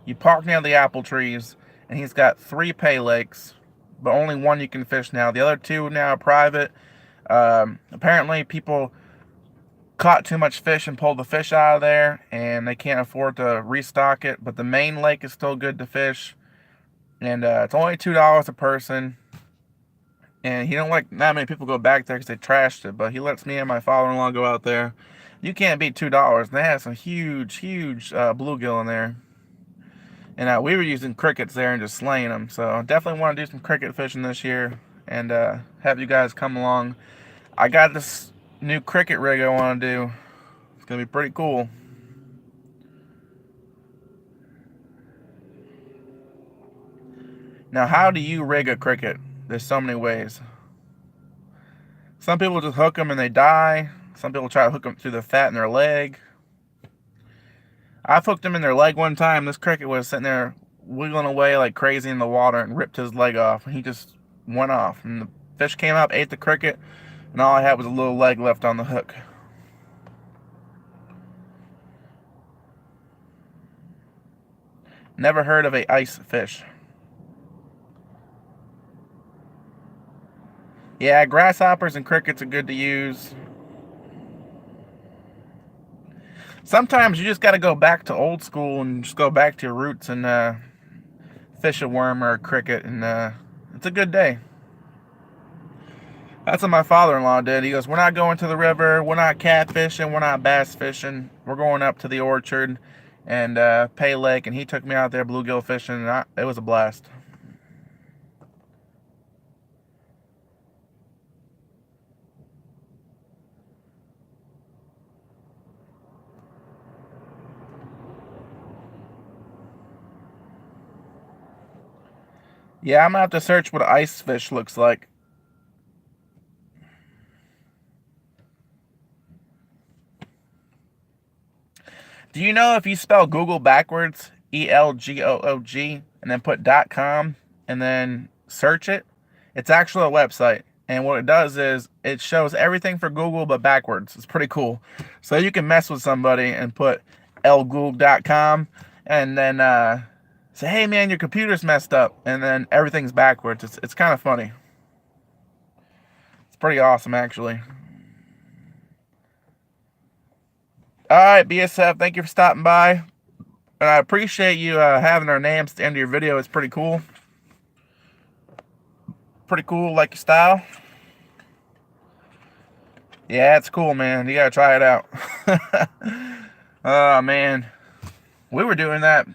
You park near the apple trees, and he's got 3 pay lakes, but only one you can fish now. The other 2 now are private. Apparently, people caught too much fish and pulled the fish out of there, and they can't afford to restock it. But the main lake is still good to fish, and it's only $2 a person. And he don't like not many people go back there because they trashed it, but he lets me and my father-in-law go out there. You can't beat $2. And they have some huge bluegill in there. And we were using crickets there and just slaying them. So definitely want to do some cricket fishing this year and have you guys come along. I got this new cricket rig I want to do. It's going to be pretty cool. Now, how do you rig a cricket? There's so many ways. Some people just hook them and they die. Some people try to hook them through the fat in their leg. I hooked him in their leg one time. This cricket was sitting there wiggling away like crazy in the water and ripped his leg off. And he just went off. And the fish came up, ate the cricket, and all I had was a little leg left on the hook. Never heard of a ice fish. Yeah, grasshoppers and crickets are good to use. Sometimes you just got to go back to old school and just go back to your roots and fish a worm or a cricket, and it's a good day. That's what my father-in-law did. He goes, we're not going to the river, we're not catfishing, we're not bass fishing. We're going up to the orchard and Pay Lake, and he took me out there bluegill fishing, and it was a blast. Yeah, I'm gonna have to search what ice fish looks like. Do you know if you spell Google backwards, ELGOOG, and then put .com and then search it, it's actually a website. And what it does is it shows everything for Google but backwards. It's pretty cool. So you can mess with somebody and put lgoog.com and then say, hey man, your computer's messed up, and then everything's backwards. It's kind of funny. It's pretty awesome, actually. All right, BSF, thank you for stopping by. And I appreciate you having our names at the end of your video. It's pretty cool. Pretty cool, like your style. Yeah, it's cool, man. You gotta try it out. Oh, man. We were doing that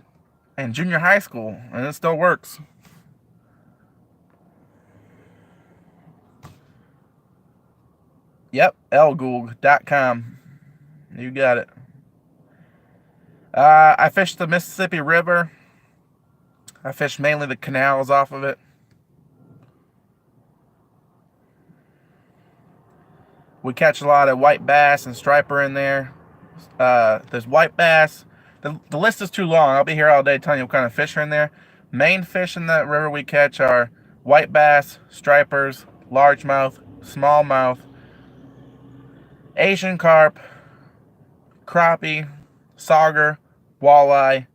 in junior high school, and it still works. Yep, lgoog.com. You got it. I fished the Mississippi River. I fished mainly the canals off of it. We catch a lot of white bass and striper in there. There's white bass. The list is too long. I'll be here all day telling you what kind of fish are in there. Main fish in that river we catch are white bass, stripers, largemouth, smallmouth, Asian carp, crappie, sauger, walleye,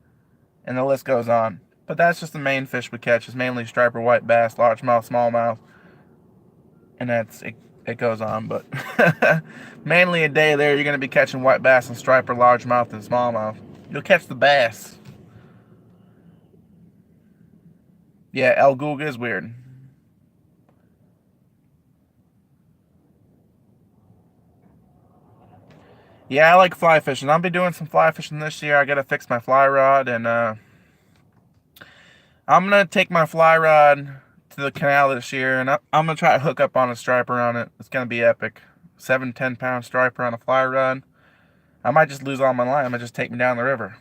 and the list goes on. But that's just the main fish we catch. It's mainly striper, white bass, largemouth, smallmouth, and it goes on. But mainly a day there, you're going to be catching white bass and striper, largemouth, and smallmouth. You'll catch the bass. Yeah, lgoog is weird. Yeah, I like fly fishing. I'll be doing some fly fishing this year. I got to fix my fly rod, and I'm going to take my fly rod to the canal this year, and I'm going to try to hook up on a striper on it. It's going to be epic. 7-10 pound striper on a fly rod. I might just lose all my line. I might just take me down the river.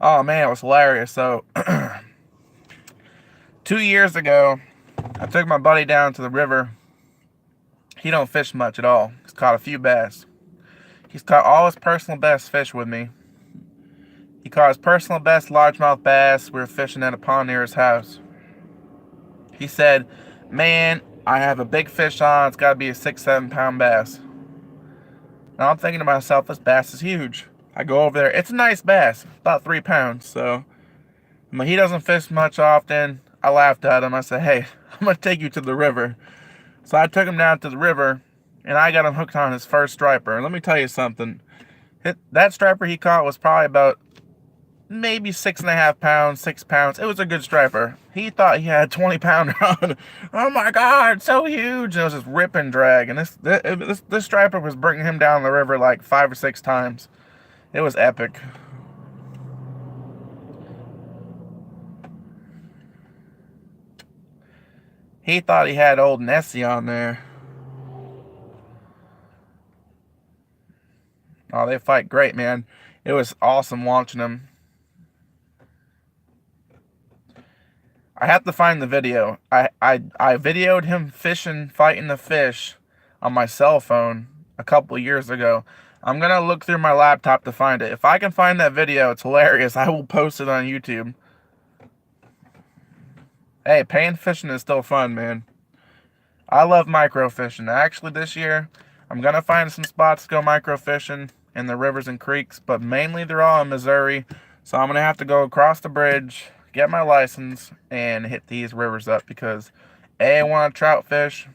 Oh man, it was hilarious. So 2 years ago, I took my buddy down to the river. He don't fish much at all. He's caught a few bass. He's caught all his personal best fish with me. He caught his personal best largemouth bass. We were fishing at a pond near his house. He said, man, I have a big fish on. It's got to be a 6-7 pound bass. Now I'm thinking to myself, this bass is huge. I go over there. It's a nice bass, about 3 pounds. So he doesn't fish much often. I laughed at him. I said, hey, I'm going to take you to the river. So I took him down to the river, and I got him hooked on his first striper. And let me tell you something. That striper he caught was probably about maybe 6.5 pounds, 6 pounds. It was a good striper. He thought he had a 20-pounder on. Oh my God, so huge! And it was just rip and drag. And this striper was bringing him down the river like 5 or 6 times. It was epic. He thought he had old Nessie on there. Oh, they fight great, man. It was awesome watching them. I have to find the video. I videoed him fishing, fighting the fish on my cell phone a couple of years ago. I'm going to look through my laptop to find it. If I can find that video, it's hilarious. I will post it on YouTube. Hey, pan fishing is still fun, man. I love micro fishing. Actually, this year, I'm going to find some spots to go micro fishing in the rivers and creeks, but mainly they're all in Missouri. So I'm going to have to go across the bridge, get my license, and hit these rivers up because A, I want to trout fish,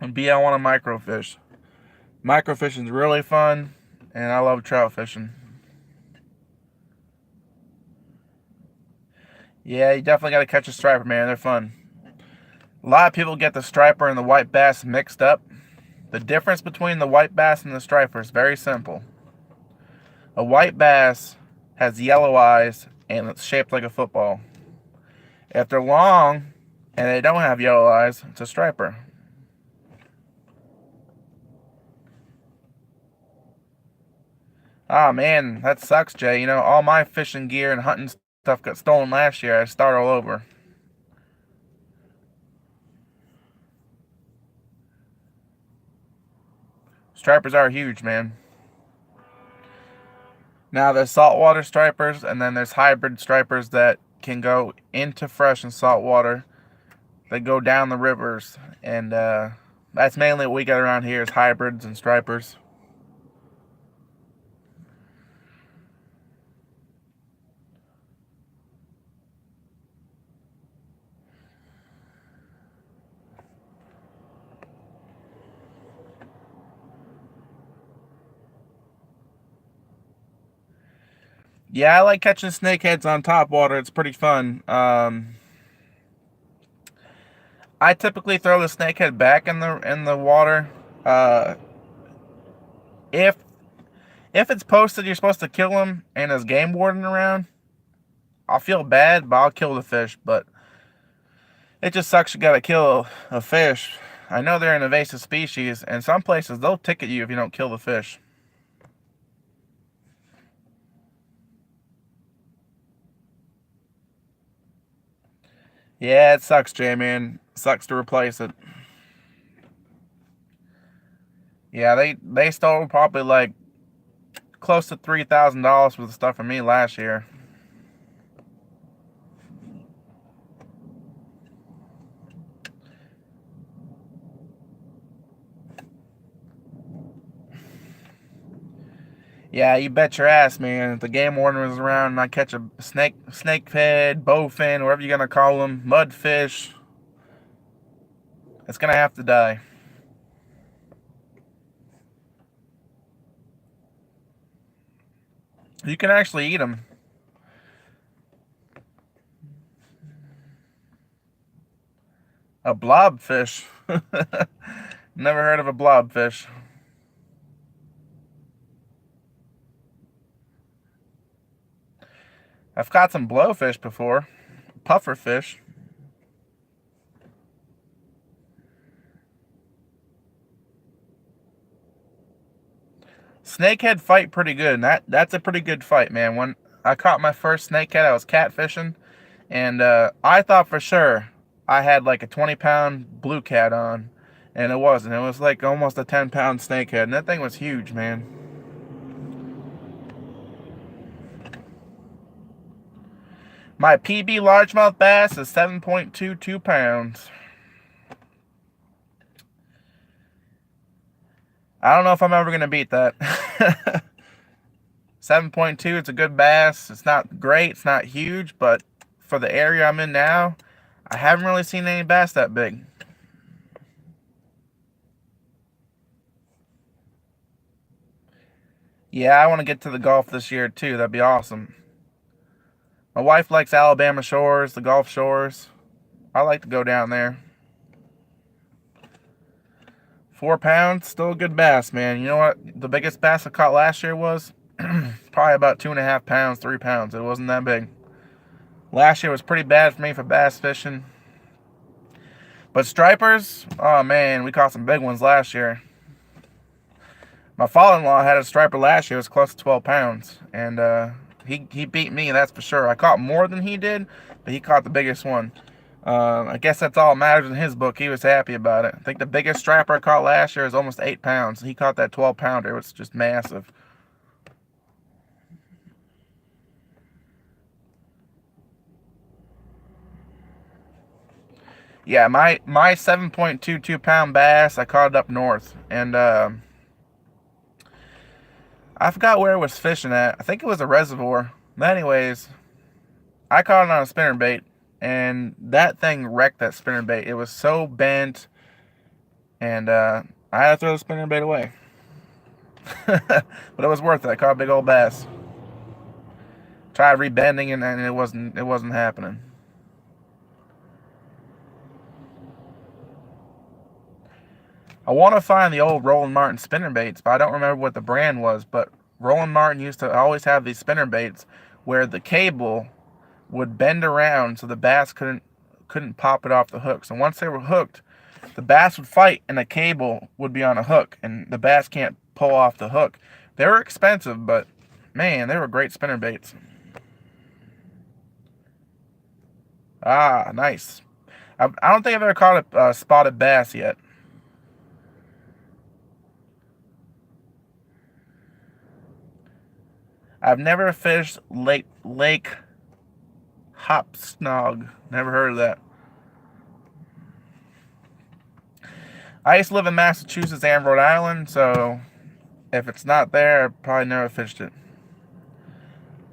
and B, I want to micro fish. Micro fishing is really fun, and I love trout fishing. Yeah, you definitely got to catch a striper, man. They're fun. A lot of people get the striper and the white bass mixed up. The difference between the white bass and the striper is very simple. A white bass has yellow eyes and it's shaped like a football. If they're long and they don't have yellow eyes, it's a striper. Ah, man, that sucks, Jay. You know, all my fishing gear and hunting stuff got stolen last year. I start all over. Stripers are huge, man. Now there's saltwater stripers, and then there's hybrid stripers that can go into fresh and saltwater. They go down the rivers, and that's mainly what we got around here is hybrids and stripers. Yeah, I like catching snakeheads on top water. It's pretty fun. I typically throw the snakehead back in the water. Uh, if if it's posted you're supposed to kill him and there's game warden around, I'll feel bad, but I'll kill the fish. But it just sucks you gotta kill a fish. I know they're an invasive species, and some places they'll ticket you if you don't kill the fish. Yeah, it sucks, Jay, man. Sucks to replace it. Yeah, they stole probably like close to $3,000 worth of stuff from me last year. Yeah, you bet your ass, man. If the game warden was around and I catch a snakehead, bowfin, whatever you're gonna call them, mudfish, it's gonna have to die. You can actually eat them. A blobfish. Never heard of a blobfish. I've caught some blowfish before. Pufferfish. Snakehead fight pretty good. And that's a pretty good fight, man. When I caught my first snakehead, I was catfishing, and I thought for sure I had like a 20-pound blue cat on, and it wasn't. It was like almost a 10-pound snakehead, and that thing was huge, man. My PB largemouth bass is 7.22 pounds. I don't know if I'm ever gonna beat that. 7.2, it's a good bass. It's not great, it's not huge, but for the area I'm in now, I haven't really seen any bass that big. Yeah, I want to get to the Gulf this year too. That'd be awesome. My wife likes Alabama shores, the Gulf shores. I like to go down there. 4 pounds, still a good bass, man. You know what the biggest bass I caught last year was? Probably about 2.5 pounds, 3 pounds. It wasn't that big. Last year was pretty bad for me for bass fishing. But stripers, oh man, we caught some big ones last year. My father-in-law had a striper last year. It was close to 12 pounds. And he beat me, that's for sure. I caught more than he did, but he caught the biggest one. I guess that's all that matters in his book. He was happy about it. I think the biggest striper I caught last year was almost 8 pounds. He caught that 12-pounder. It was just massive. Yeah, my 7.22 pound bass, I caught it up north. And I forgot where it was fishing at. I think it was a reservoir. But anyways, I caught it on a spinnerbait, and that thing wrecked that spinnerbait. It was so bent, and I had to throw the spinnerbait away. But it was worth it. I caught a big old bass. Tried rebending, and it wasn't happening. I want to find the old Roland Martin spinnerbaits, but I don't remember what the brand was. But Roland Martin used to always have these spinnerbaits where the cable would bend around so the bass couldn't pop it off the hook. So once they were hooked, the bass would fight and the cable would be on a hook, and the bass can't pull off the hook. They were expensive, but man, they were great spinnerbaits. Ah, nice. I don't think I've ever caught a spotted bass yet. I've never fished Lake Hopsnog. Never heard of that. I used to live in Massachusetts and Rhode Island, so if it's not there, I probably never fished it.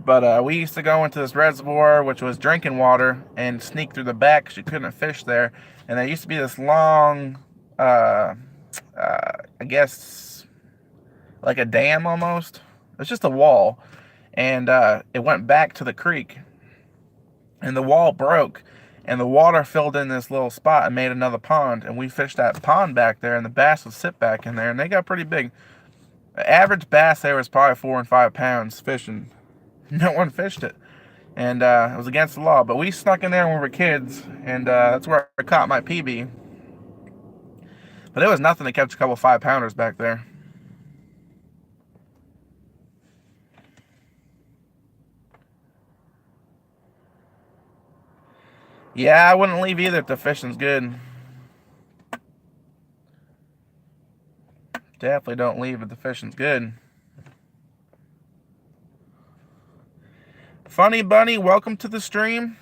But we used to go into this reservoir, which was drinking water, and sneak through the back because you couldn't fish there. And there used to be this long, I guess, like a dam almost. It's just a wall. And it went back to the creek. And the wall broke. And the water filled in this little spot and made another pond. And we fished that pond back there, and the bass would sit back in there. And they got pretty big. The average bass there was probably 4 and 5 pounds fishing. No one fished it. And it was against the law. But we snuck in there when we were kids. And that's where I caught my PB. But it was nothing to catch a couple 5-pounders back there. Yeah, I wouldn't leave either if the fishing's good. Definitely don't leave if the fishing's good. Funny Bunny, welcome to the stream.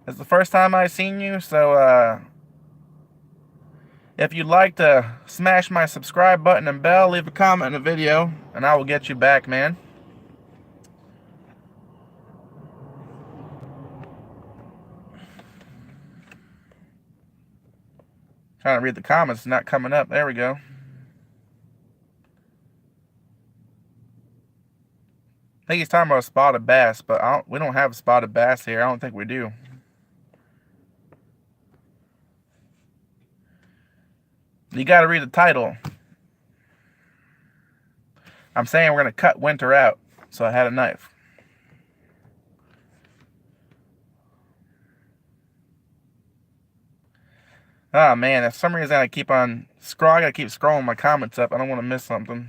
It's the first time I've seen you, so if you'd like to smash my subscribe button and bell, leave a comment in the video, and I will get you back, man. Trying to read the comments, it's not coming up. There we go. I think he's talking about a spotted bass, but we don't have a spotted bass here. I don't think we do. You got to read the title. I'm saying we're going to cut winter out, so I had a knife. Oh man, if for some reason I gotta keep scrolling my comments up. I don't want to miss something.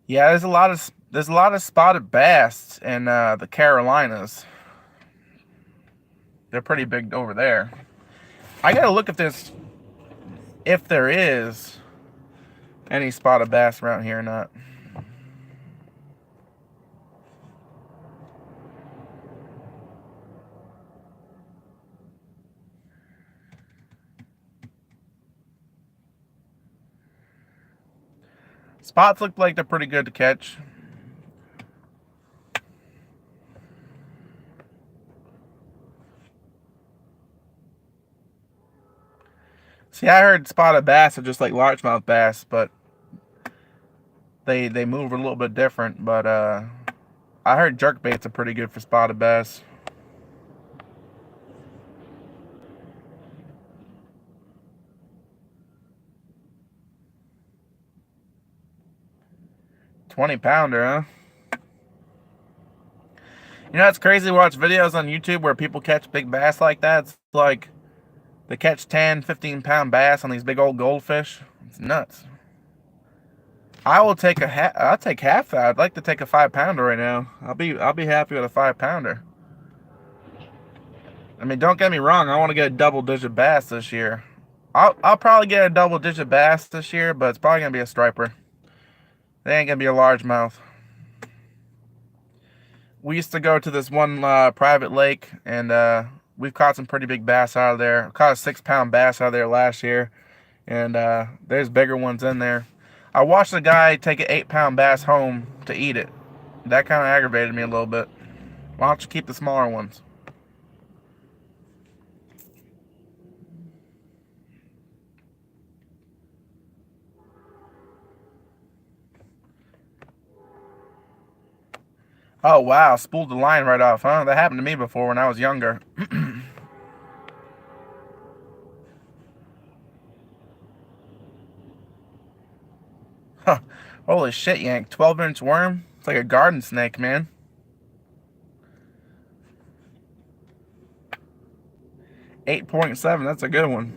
Yeah, there's a lot of spotted bass in the Carolinas. They're pretty big over there. I gotta look if there is any spotted bass around here or not. Spots look like they're pretty good to catch. See, I heard spotted bass are just like largemouth bass, but they move a little bit different. But I heard jerkbaits are pretty good for spotted bass. $20-pounder, huh? You know, it's crazy to watch videos on YouTube where people catch big bass like that. It's like they catch 10, 15-pound bass on these big old goldfish. It's nuts. I'll take half that. I'd like to take a 5-pounder right now. I'll be happy with a 5-pounder. I mean, don't get me wrong. I want to get a double-digit bass this year. I'll probably get a double-digit bass this year, but it's probably gonna be a striper. They ain't gonna be a largemouth. We used to go to this one private lake, and we've caught some pretty big bass out of there. I caught a 6-pound bass out of there last year, and there's bigger ones in there. I watched a guy take an 8-pound bass home to eat it. That kind of aggravated me a little bit. Why don't you keep the smaller ones? Oh, wow. Spooled the line right off, huh? That happened to me before when I was younger. Huh. Holy shit, Yank. 12-inch worm? It's like a garden snake, man. $8.7. That's a good one.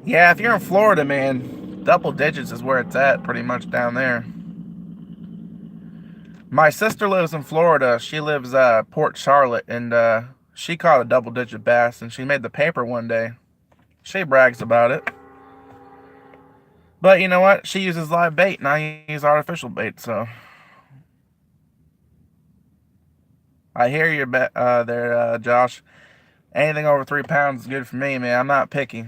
Yeah, if you're in Florida, man, double digits is where it's at pretty much down there. My sister lives in Florida. She lives Port Charlotte, and she caught a double-digit bass, and she made the paper one day. She brags about it. But you know what? She uses live bait, and I use artificial bait, so... I hear you there, Josh. Anything over 3 pounds is good for me, man. I'm not picky.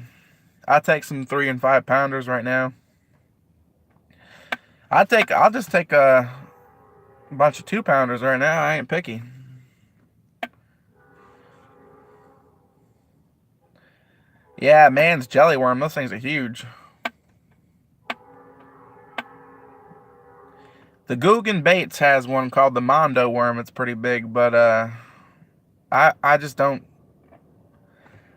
I take some 3 and 5 pounders right now. I'll just take a bunch of 2-pounders right now. I ain't picky. Yeah, man's jelly worm. Those things are huge. The Googan Baits has one called the Mondo worm. It's pretty big, but I just don't.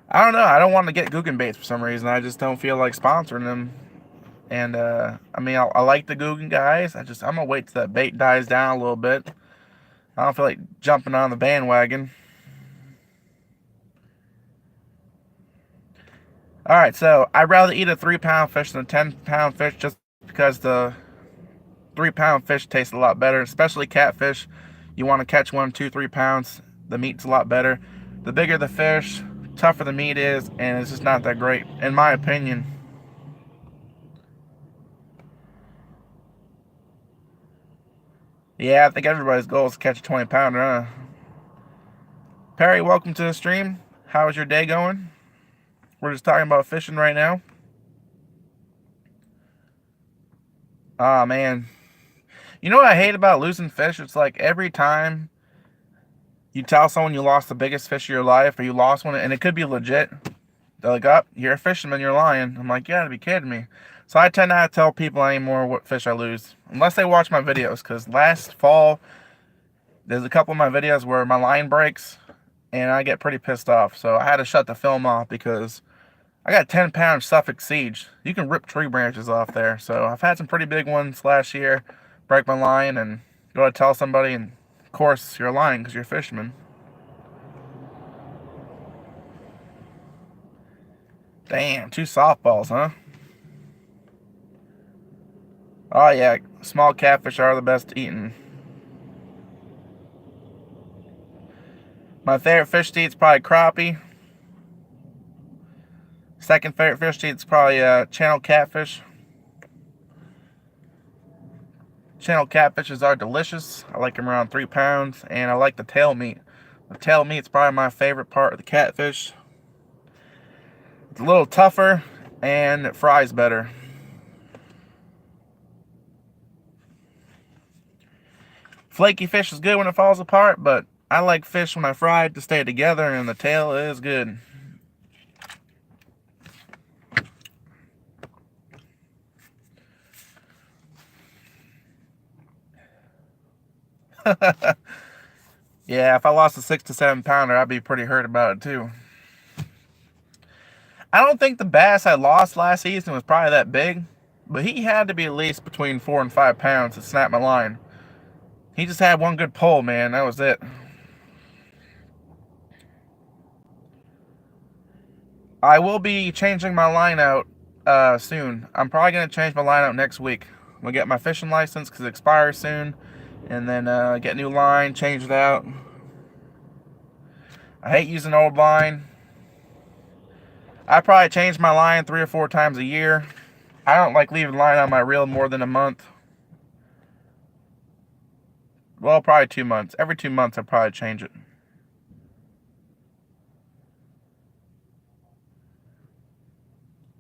I don't know. I don't want to get Googan Baits for some reason. I just don't feel like sponsoring them. And I mean, I like the Googan guys. I'm gonna wait till that bait dies down a little bit. I don't feel like jumping on the bandwagon. All right, so I'd rather eat a 3-pound fish than a 10-pound fish, just because the 3-pound fish tastes a lot better, especially catfish. You want to catch 1, 2, 3 pounds. The meat's a lot better. The bigger the fish, tougher the meat is, and it's just not that great, in my opinion. Yeah, I think everybody's goal is to catch a 20-pounder, huh? Perry, welcome to the stream. How is your day going? We're just talking about fishing right now. Oh, man. You know what I hate about losing fish? It's like every time you tell someone you lost the biggest fish of your life, or you lost one, and it could be legit, they're like, oh, you're a fisherman, you're lying. I'm like, you gotta be kidding me. So I tend not to tell people anymore what fish I lose, unless they watch my videos, because last fall, there's a couple of my videos where my line breaks, and I get pretty pissed off. So I had to shut the film off because I got 10-pound Suffolk Siege. You can rip tree branches off there. So I've had some pretty big ones last year, break my line, and go to tell somebody, and of course, you're lying because you're a fisherman. Damn, 2 softballs, huh? Oh yeah, small catfish are the best eating. My favorite fish to eat is probably crappie. Second favorite fish to eat is probably channel catfish. Channel catfishes are delicious. I like them around 3 pounds, and I like the tail meat. The tail meat's probably my favorite part of the catfish. It's a little tougher, and it fries better. Flaky fish is good when it falls apart, but I like fish when I fry it to stay together, and the tail is good. Yeah, if I lost a 6 to 7 pounder, I'd be pretty hurt about it too. I don't think the bass I lost last season was probably that big, but he had to be at least between 4 and 5 pounds to snap my line. He just had one good pull, man. That was it. I will be changing my line out soon. I'm probably going to change my line out next week. I'm going to get my fishing license because it expires soon. And then get a new line, change it out. I hate using old line. I probably change my line 3 or 4 times a year. I don't like leaving line on my reel more than a month. Well, probably 2 months. Every 2 months I probably change it.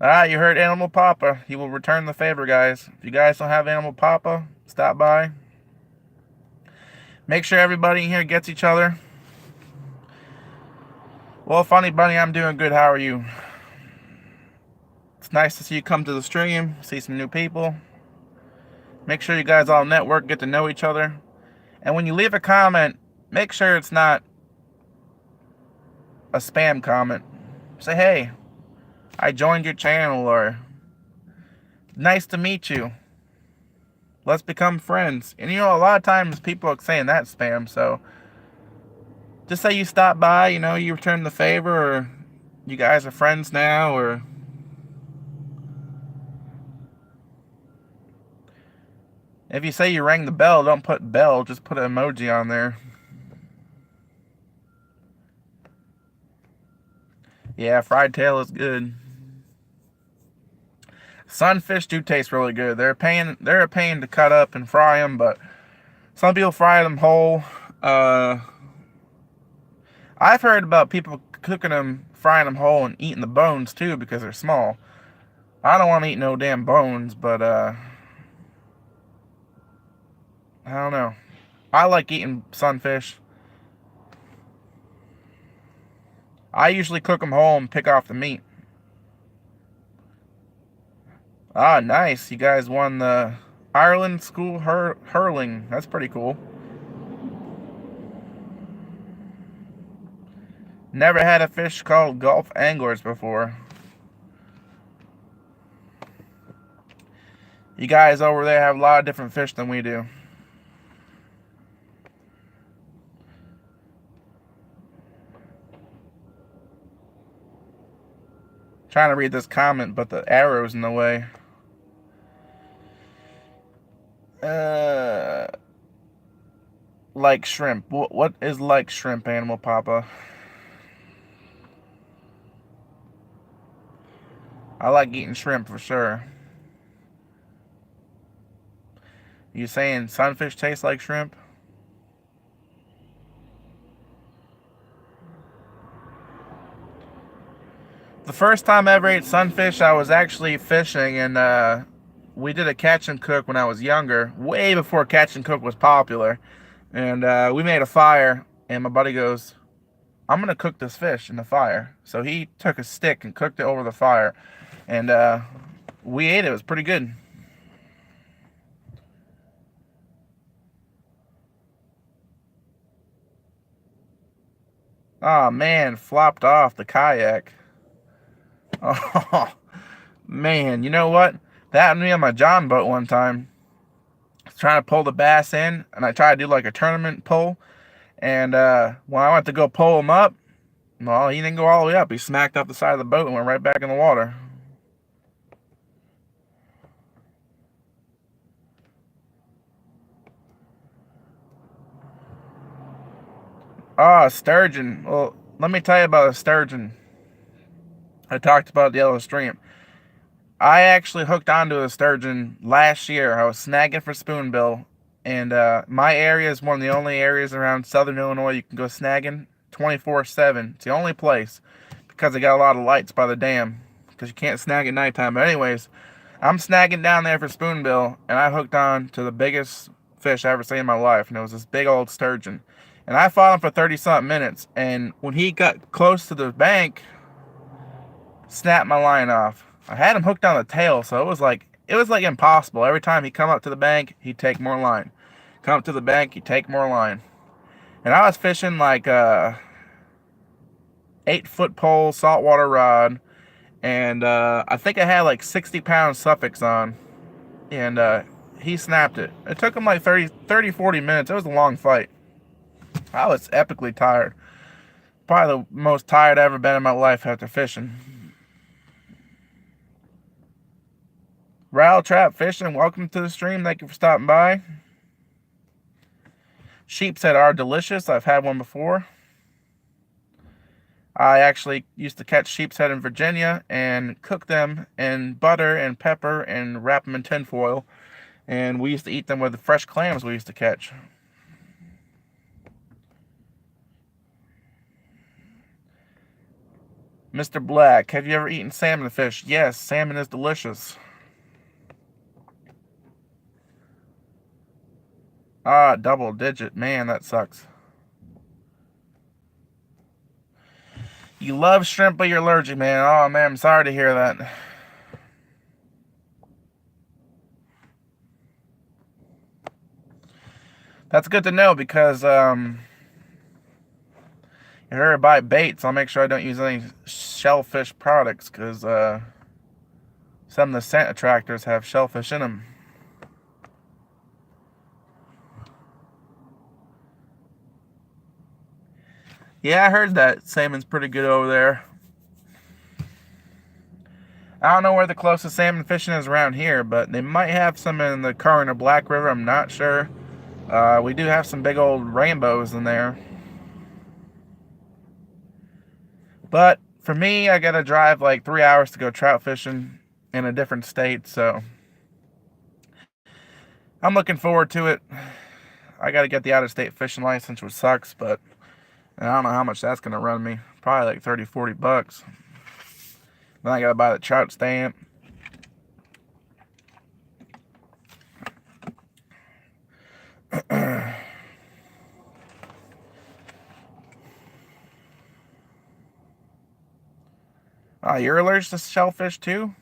You heard Animal Papa. He will return the favor, guys. If you guys don't have Animal Papa, stop by. Make sure everybody in here gets each other. Well, Funny Bunny, I'm doing good. How are you? It's nice to see you come to the stream, see some new people. Make sure you guys all network, get to know each other. And when you leave a comment, make sure it's not a spam comment. Say, hey, I joined your channel, or nice to meet you. Let's become friends. And you know, a lot of times people are saying that spam, so just say you stopped by, you know, you returned the favor, or you guys are friends now, or if you say you rang the bell, don't put bell, just put an emoji on there. Yeah, fried tail is good. Sunfish do taste really good. They're a pain to cut up and fry them, but some people fry them whole. I've heard about people cooking them, frying them whole, and eating the bones too because they're small. I don't want to eat no damn bones, but I don't know. I like eating sunfish. I usually cook them whole and pick off the meat. Ah, nice. You guys won the Ireland School Hurling. That's pretty cool. Never had a fish called Gulf Anglers before. You guys over there have a lot of different fish than we do. Trying to read this comment, but the arrow's in the way. Like shrimp. What is like shrimp, Animal Papa? I like eating shrimp for sure. You saying sunfish tastes like shrimp? The first time I ever ate sunfish, I was actually fishing, and we did a catch and cook when I was younger, way before catch and cook was popular. And we made a fire, and my buddy goes, I'm going to cook this fish in the fire. So he took a stick and cooked it over the fire. And we ate it. It was pretty good. Oh, man, flopped off the kayak. Oh, man, you know what? That happened to me on my John boat one time. I was trying to pull the bass in, and I tried to do like a tournament pull. And when I went to go pull him up, well, he didn't go all the way up. He smacked off the side of the boat and went right back in the water. Ah, sturgeon. Well, let me tell you about a sturgeon. I talked about the yellow stream. I actually hooked onto a sturgeon last year. I was snagging for spoonbill, and my area is one of the only areas around southern Illinois you can go snagging 24/7. It's the only place because they got a lot of lights by the dam because you can't snag at nighttime. But anyways, I'm snagging down there for spoonbill, and I hooked on to the biggest fish I ever seen in my life, and it was this big old sturgeon. And I fought him for 30-something minutes, and when he got close to the bank, snapped my line off. I had him hooked on the tail, so it was like impossible. Every time he come up to the bank, he'd take more line. Come up to the bank, you take more line. And I was fishing like a 8-foot pole saltwater rod, and I think I had like 60-pound Sufix on, and he snapped it. It took him like 30, 40 minutes. It was a long fight. I was epically tired. Probably the most tired I've ever been in my life after fishing. Rattle Trap Fishing, welcome to the stream. Thank you for stopping by. Sheepshead are delicious. I've had one before. I actually used to catch sheepshead in Virginia and cook them in butter and pepper and wrap them in tinfoil. And we used to eat them with the fresh clams we used to catch. Mr. Black, have you ever eaten salmon fish? Yes, salmon is delicious. Ah, double digit. Man, that sucks. You love shrimp, but you're allergic, man. Oh, man, I'm sorry to hear that. That's good to know because if I ever buy baits, I'll make sure I don't use any shellfish products because some of the scent attractors have shellfish in them. Yeah, I heard that salmon's pretty good over there. I don't know where the closest salmon fishing is around here, but they might have some in the Current or Black River. I'm not sure. We do have some big old rainbows in there. But for me, I gotta drive like 3 hours to go trout fishing in a different state, so I'm looking forward to it. I gotta get the out-of-state fishing license, which sucks, but I don't know how much that's gonna run me. Probably like 30, 40 bucks. Then I gotta buy the trout stamp. Oh, you're allergic to shellfish too?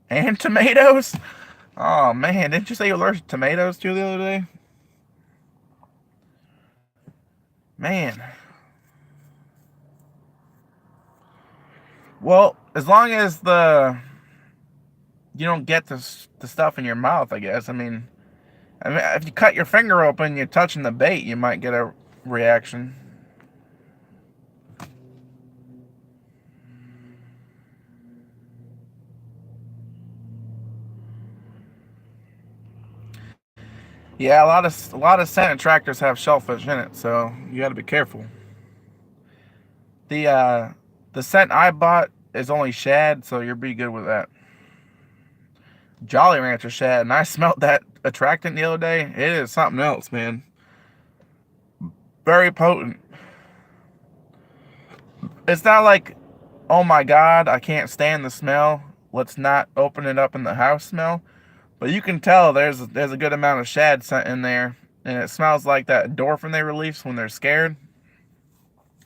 And tomatoes? Oh man, didn't you say you're allergic to tomatoes too the other day? Man. Well, as long as you don't get the stuff in your mouth, I guess. I mean, if you cut your finger open, you're touching the bait, you might get a reaction. Yeah, a lot of scent attractors have shellfish in it, so you got to be careful. The scent I bought is only shad, so you'll be good with that. Jolly Rancher shad, and I smelled that attractant the other day. It is something else, man. Very potent. It's not like, oh my god, I can't stand the smell, let's not open it up in the house smell. But you can tell there's a good amount of shad scent in there, and it smells like that endorphin they release when they're scared.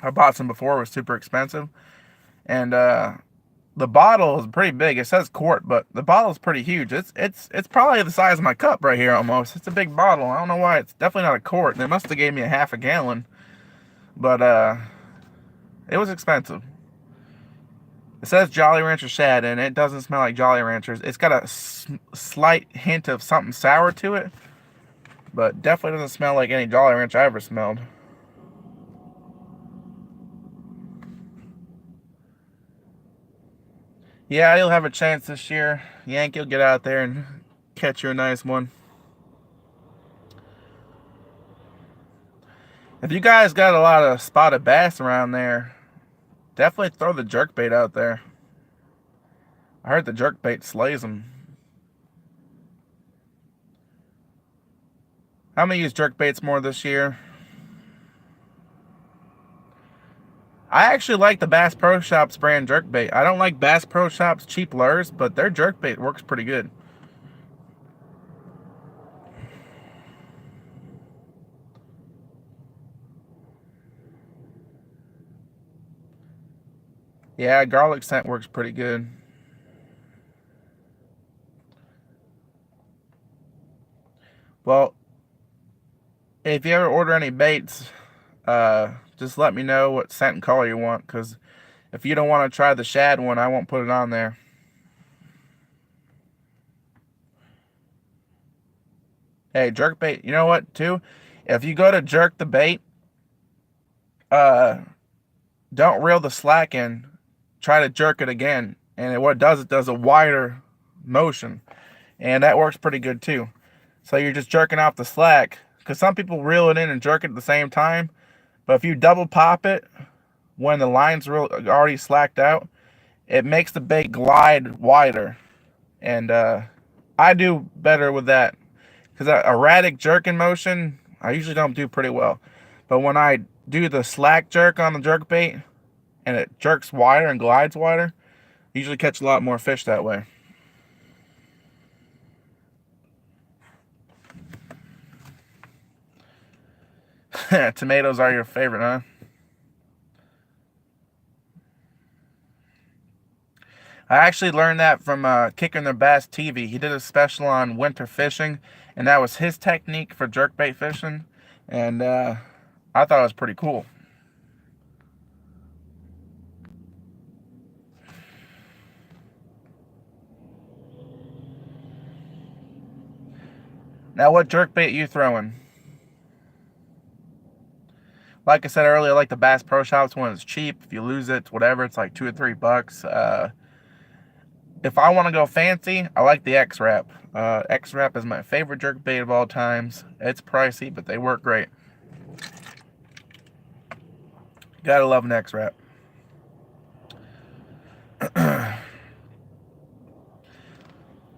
I bought some before, it was super expensive. And the bottle is pretty big. It says quart, but the bottle is pretty huge. It's probably the size of my cup right here almost. It's a big bottle. I don't know why. It's definitely not a quart. They must have gave me a half a gallon. But it was expensive. It says Jolly Rancher shad, and it doesn't smell like Jolly Ranchers. It's got a slight hint of something sour to it, but definitely doesn't smell like any Jolly Rancher I ever smelled. Yeah, you'll have a chance this year. Yank, you'll get out there and catch you a nice one. If you guys got a lot of spotted bass around there, definitely throw the jerkbait out there. I heard the jerkbait slays them. I'm going to use jerkbaits more this year. I actually like the Bass Pro Shops brand jerkbait. I don't like Bass Pro Shops cheap lures, but their jerkbait works pretty good. Yeah, garlic scent works pretty good. Well, if you ever order any baits, just let me know what scent and color you want, because if you don't want to try the shad one, I won't put it on there. Hey, jerk bait, you know what, too? If you go to jerk the bait, uh, don't reel the slack in. Try to jerk it again. And what it does a wider motion. And that works pretty good, too. So you're just jerking off the slack. Because some people reel it in and jerk it at the same time. But if you double pop it when the line's already slacked out, it makes the bait glide wider. And I do better with that. Because a erratic jerking motion, I usually don't do pretty well. But when I do the slack jerk on the jerk bait, and it jerks wider and glides wider, you usually catch a lot more fish that way. Tomatoes are your favorite, huh? I actually learned that from Kicking the Bass TV. He did a special on winter fishing, and that was his technique for jerkbait fishing, and I thought it was pretty cool. Now, what jerkbait you throwing? Like I said earlier, I like the Bass Pro Shops when it's cheap. If you lose it, whatever, it's like $2 or $3. If I want to go fancy, I like the X-Rap. X-Rap is my favorite jerkbait of all times. It's pricey, but they work great. Gotta love an X-Rap.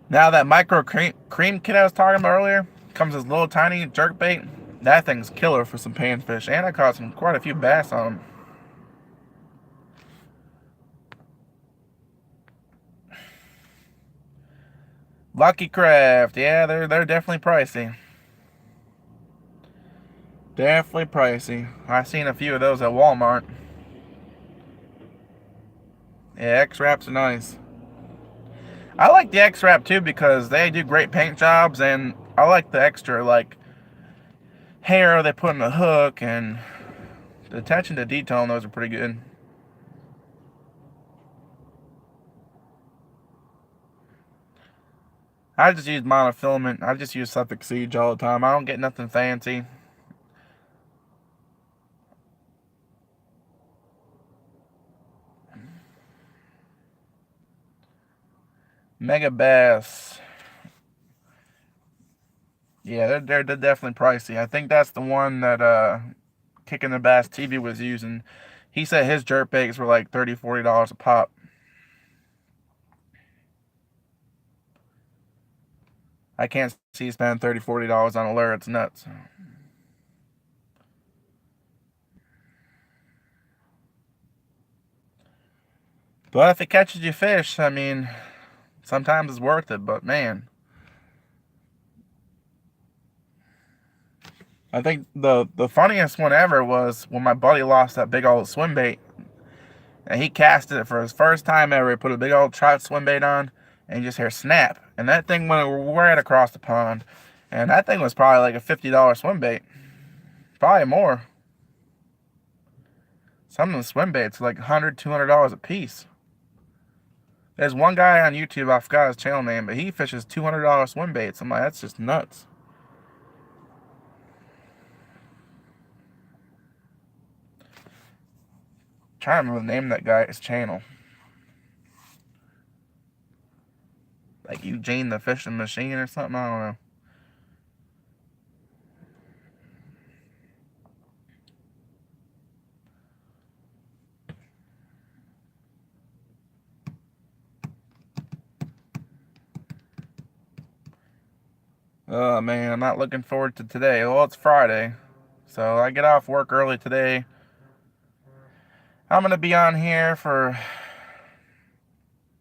Now that micro cream kit I was talking about earlier comes as little tiny jerkbait. That thing's killer for some panfish, and I caught quite a few bass on them. Lucky Craft, yeah, they're definitely pricey. Definitely pricey. I've seen a few of those at Walmart. Yeah, X-Raps are nice. I like the X-Rap too because they do great paint jobs, and I like the extra like hair they put in the hook, and the attention to detail on those are pretty good. I just use monofilament. I just use Suffolk Siege all the time. I don't get nothing fancy. Megabass. Yeah, they're definitely pricey. I think that's the one that Kicking the Bass TV was using. He said his jerk baits were like $30, $40 a pop. I can't see spending $30, $40 on a lure. It's nuts. But if it catches you fish, I mean, sometimes it's worth it. But man, I think the funniest one ever was when my buddy lost that big old swim bait, and he casted it for his first time ever. He put a big old trout swim bait on, and you just hear snap, and that thing went right across the pond. And that thing was probably like a $50 swim bait, probably more. Some of the swim baits are like $100, $200 a piece. There's one guy on YouTube, I forgot his channel name, but he fishes $200 swim baits. I'm like, that's just nuts. I'm trying to remember the name of that guy's channel. Like Eugene the Fishing Machine or something, I don't know. Oh man, I'm not looking forward to today. Well, it's Friday, so I get off work early today. I'm gonna be on here for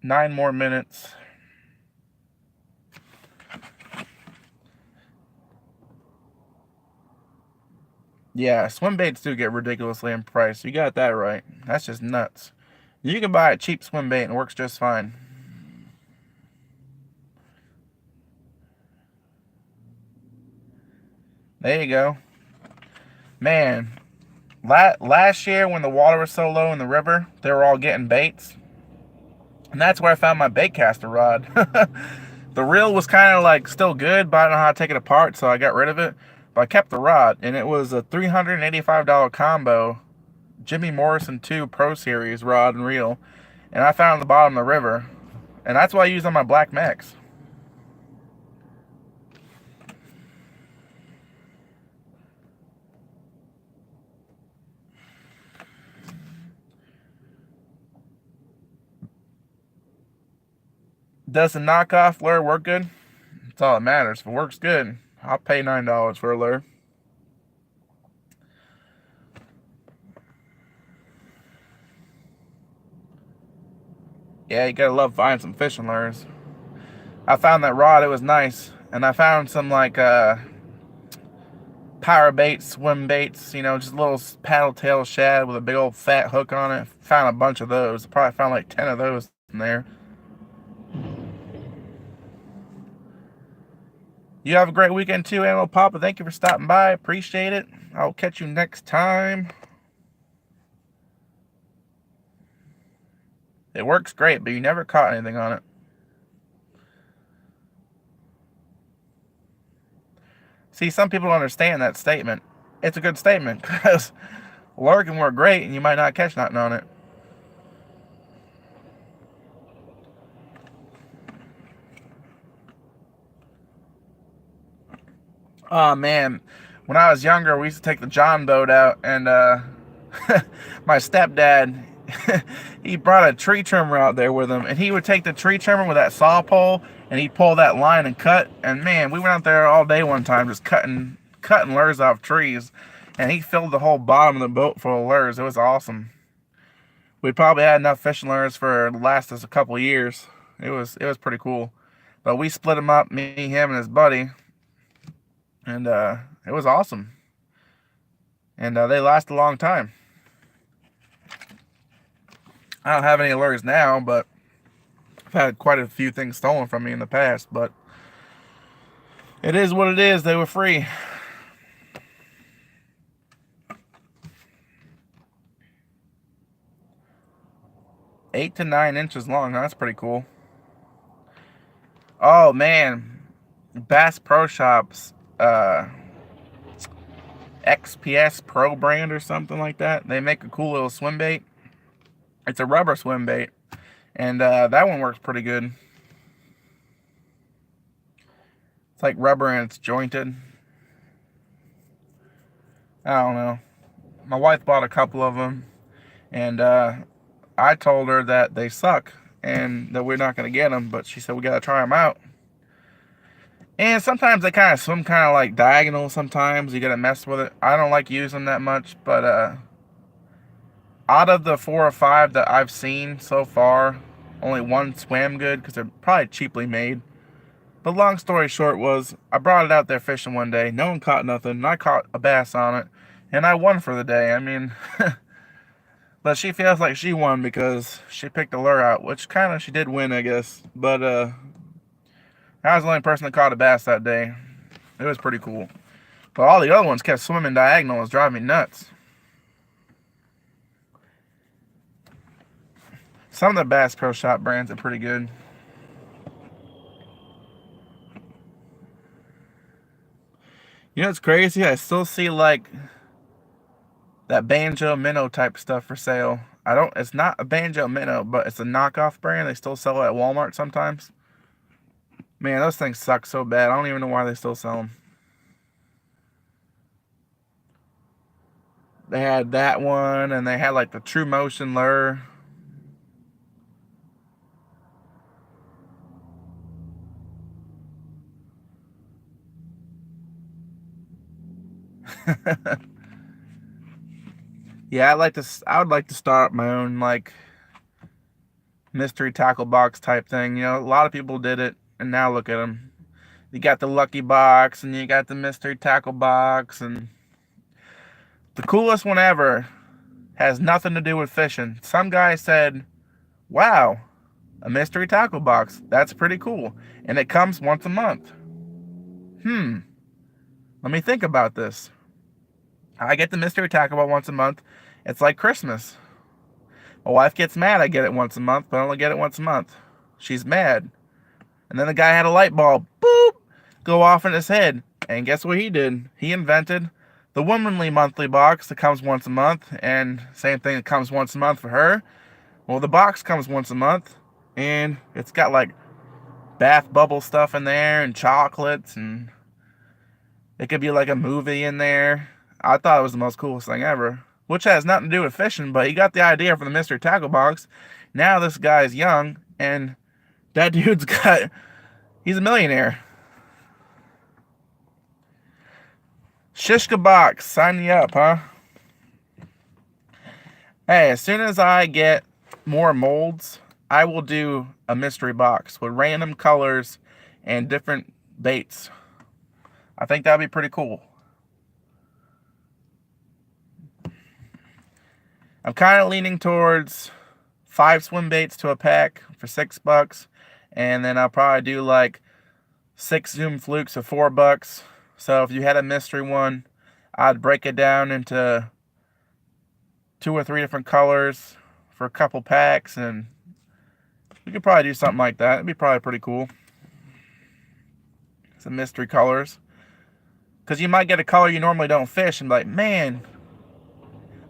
9 more minutes. Yeah, swim baits do get ridiculously in price. You got that right. That's just nuts. You can buy a cheap swim bait and it works just fine. There you go. Man, last year when the water was so low in the river, they were all getting baits. And that's where I found my bait caster rod. The reel was kind of like still good, but I don't know how to take it apart, so I got rid of it. But I kept the rod, and it was a $385 combo Jimmy Morrison 2 Pro Series rod and reel. And I found it at the bottom of the river. And that's what I use on my Black Max. Does the knockoff lure work good? That's all that matters. If it works good, I'll pay $9 for a lure. Yeah, you gotta love finding some fishing lures. I found that rod, it was nice. And I found some like power baits, swim baits, you know, just little paddle tail shad with a big old fat hook on it. Found a bunch of those. Probably found like 10 of those in there. You have a great weekend too, Animal Papa. Thank you for stopping by. Appreciate it. I'll catch you next time. It works great, but you never caught anything on it. See, some people don't understand that statement. It's a good statement because lure can work great and you might not catch nothing on it. Oh man, when I was younger, we used to take the John boat out, and my stepdad, he brought a tree trimmer out there with him, and he would take the tree trimmer with that saw pole, and he'd pull that line and cut. And man, we went out there all day one time just cutting lures off trees, and he filled the whole bottom of the boat full of lures. It was awesome. We probably had enough fishing lures for last us a couple of years. It was pretty cool. But we split him up, me, him, and his buddy. And it was awesome. And they last a long time. I don't have any lures now, but I've had quite a few things stolen from me in the past. But it is what it is. They were free. Eight to 9 inches long. That's pretty cool. Oh, man. Bass Pro Shops. XPS Pro brand or something like that. They make a cool little swim bait. It's a rubber swim bait, and that one works pretty good. It's like rubber and it's jointed. I don't know. My wife bought a couple of them, and I told her that they suck and that we're not going to get them, but she said we got to try them out. And sometimes they kind of swim kind of like diagonal sometimes. You got to mess with it. I don't like using them that much, but out of the 4 or 5 that I've seen so far, only one swam good because they're probably cheaply made. But long story short was, I brought it out there fishing one day. No one caught nothing. And I caught a bass on it, and I won for the day. I mean, but she feels like she won because she picked a lure out, which kind of she did win, I guess. But I was the only person that caught a bass that day. It was pretty cool. But all the other ones kept swimming diagonal. It was driving me nuts. Some of the Bass Pro Shop brands are pretty good. You know what's crazy? I still see like that Banjo Minnow type stuff for sale. It's not a Banjo Minnow, but it's a knockoff brand. They still sell it at Walmart sometimes. Man, those things suck so bad. I don't even know why they still sell them. They had that one, and they had like the True Motion lure. Yeah, I would like to start up my own like mystery tackle box type thing. You know, a lot of people did it, and now look at them. You got the Lucky Box, and you got the mystery tackle box, and the coolest one ever has nothing to do with fishing. Some guy said, "Wow, a mystery tackle box. That's pretty cool, and it comes once a month." Let me think about this. I get the mystery tackle ball once a month. It's like Christmas. My wife gets mad I get it once a month, but I only get it once a month. She's mad. And then the guy had a light bulb, boop, go off in his head. And guess what he did? He invented the womanly monthly box that comes once a month, and same thing that comes once a month for her. Well, the box comes once a month, and it's got like bath bubble stuff in there and chocolates, and it could be like a movie in there. I thought it was the most coolest thing ever, which has nothing to do with fishing, but he got the idea for the mystery tackle box. Now this guy's young, and that dude's got, he's a millionaire. Shishka Box, sign me up, huh? Hey, as soon as I get more molds, I will do a mystery box with random colors and different baits. I think that'd be pretty cool. I'm kind of leaning towards 5 swim baits to a pack for $6, and then I'll probably do like 6 Zoom Flukes for $4. So if you had a mystery one, I'd break it down into 2 or 3 different colors for a couple packs, and we could probably do something like that. It'd be probably pretty cool. Some mystery colors. Because you might get a color you normally don't fish and be like, man,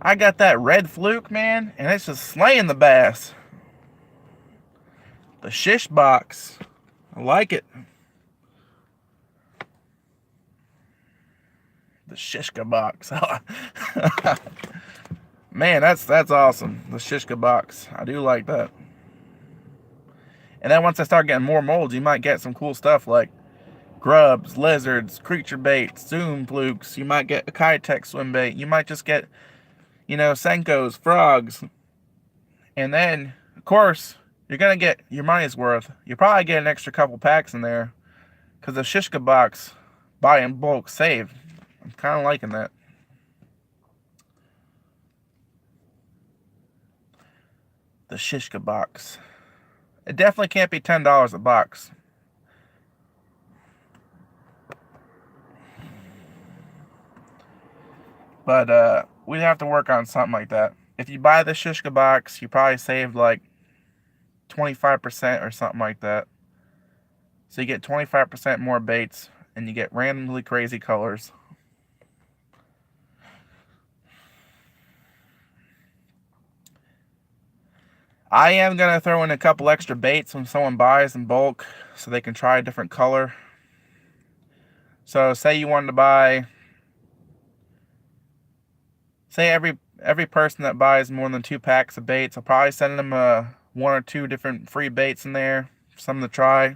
I got that red fluke, man, and it's just slaying the bass. The Shish Box. I like it. The Shishka Box. Man, that's awesome. The Shishka Box. I do like that. And then once I start getting more molds, you might get some cool stuff like grubs, lizards, creature baits, Zoom Flukes. You might get a Kitech swim bait. You might just get, Senkos, frogs. And then, of course, you're going to get your money's worth. You probably get an extra couple packs in there. Because the Shishka Box, buy in bulk, save. I'm kind of liking that. The Shishka Box. It definitely can't be $10 a box. But we'd have to work on something like that. If you buy the Shishka Box, you probably saved like 25% or something like that. So you get 25% more baits, and you get randomly crazy colors. I am going to throw in a couple extra baits when someone buys in bulk so they can try a different color. So say you wanted to buy, say every person that buys more than 2 packs of baits, I'll probably send them 1 or 2 different free baits in there for some to try.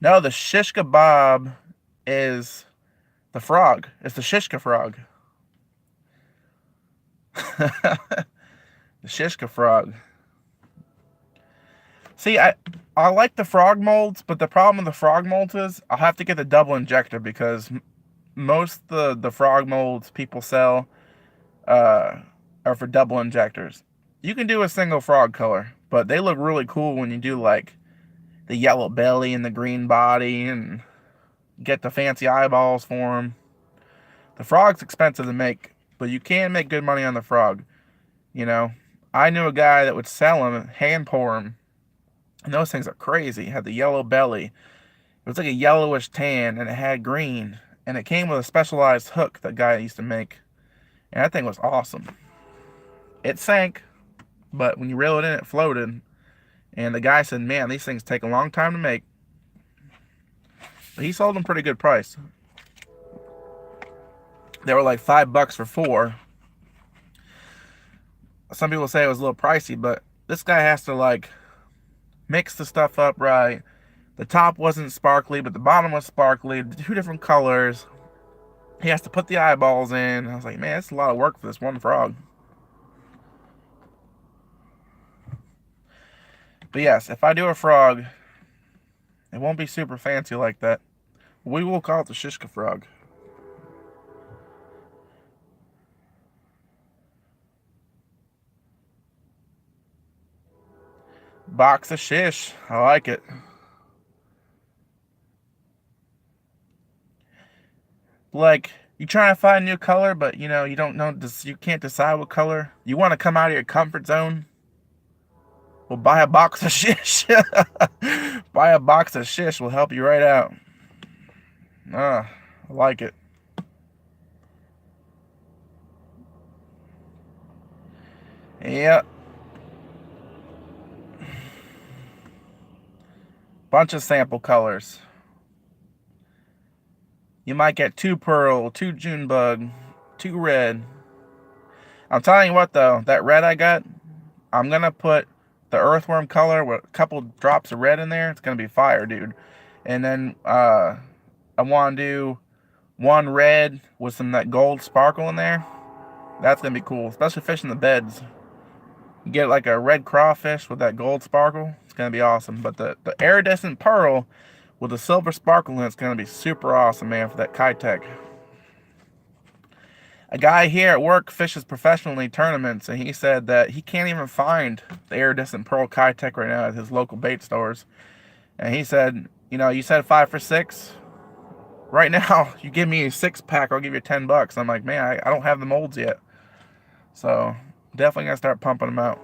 No, the Shishka Bob is the frog. It's the Shishka frog. The Shishka frog. See, I like the frog molds, but the problem with the frog molds is I'll have to get the double injector because most of the frog molds people sell are for double injectors. You can do a single frog color, but they look really cool when you do like the yellow belly and the green body and get the fancy eyeballs for them. The frog's expensive to make, but you can make good money on the frog. I knew a guy that would sell them, hand pour them, and those things are crazy. It had the yellow belly. It was like a yellowish tan, and it had green, and it came with a specialized hook that guy used to make, and that thing was awesome. It sank, but when you reel it in, it floated, and the guy said, man, these things take a long time to make. But he sold them pretty good price. They were like $5 for 4. Some people say it was a little pricey, but this guy has to like mix the stuff up right. The top wasn't sparkly, but the bottom was sparkly. 2 different colors. He has to put the eyeballs in. I was like, man, it's a lot of work for this one frog. But yes, if I do a frog, it won't be super fancy like that. We will call it the Shishka frog. Box of shish. I like it. like, you try to find a new color, but you know, you don't know, you can't decide what color. You want to come out of your comfort zone? Well, buy a box of shish. Buy a box of shish will help you right out. I like it. Yep. Bunch of sample colors. You might get 2 pearl, 2 Junebug, 2 red. I'm telling you what though, that red I got, I'm gonna put the earthworm color with a couple drops of red in there. It's gonna be fire, dude. And then I want to do 1 red with some that gold sparkle in there. That's gonna be cool, especially fishing the beds. You get like a red crawfish with that gold sparkle. It's gonna be awesome. But the iridescent pearl with the silver sparkle in it's gonna be super awesome, man, for that Keitech. A guy here at work fishes professionally tournaments, and he said that he can't even find the iridescent pearl Keitech right now at his local bait stores. And he said, you know, you said 5 for $6. Right now, you give me a 6-pack, I'll give you $10. I'm like, man, I don't have the molds yet. So definitely gonna start pumping them out.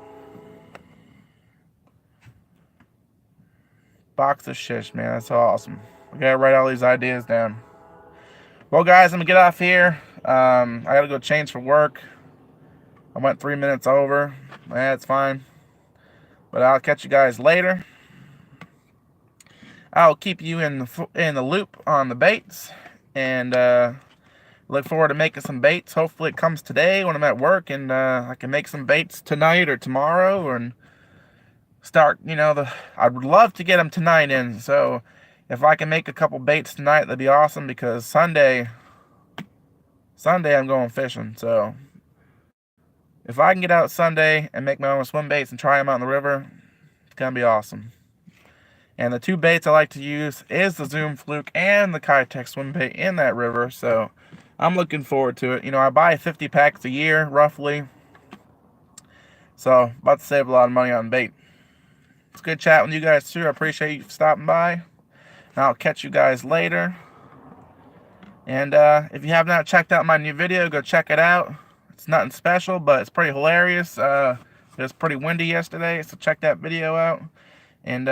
Box of shish, man, that's so awesome. I gotta write all these ideas down. Well, guys, I'm gonna get off here. I gotta go change for work. I went 3 minutes over. That's fine. But I'll catch you guys later. I'll keep you in the loop on the baits, and look forward to making some baits. Hopefully it comes today when I'm at work, and I can make some baits tonight or tomorrow, and start, you know, I'd love to get them tonight in. So if I can make a couple baits tonight, that'd be awesome, because Sunday I'm going fishing. So if I can get out Sunday and make my own swim baits and try them out in the river, it's gonna be awesome. And the 2 baits I like to use is the Zoom Fluke and the Keitech swim bait in that river. So I'm looking forward to it. You know, I buy 50 packs a year, roughly. So about to save a lot of money on bait. It's good chatting with you guys too. I appreciate you stopping by. And I'll catch you guys later. And if you have not checked out my new video, go check it out. It's nothing special, but it's pretty hilarious. It was pretty windy yesterday, so check that video out. And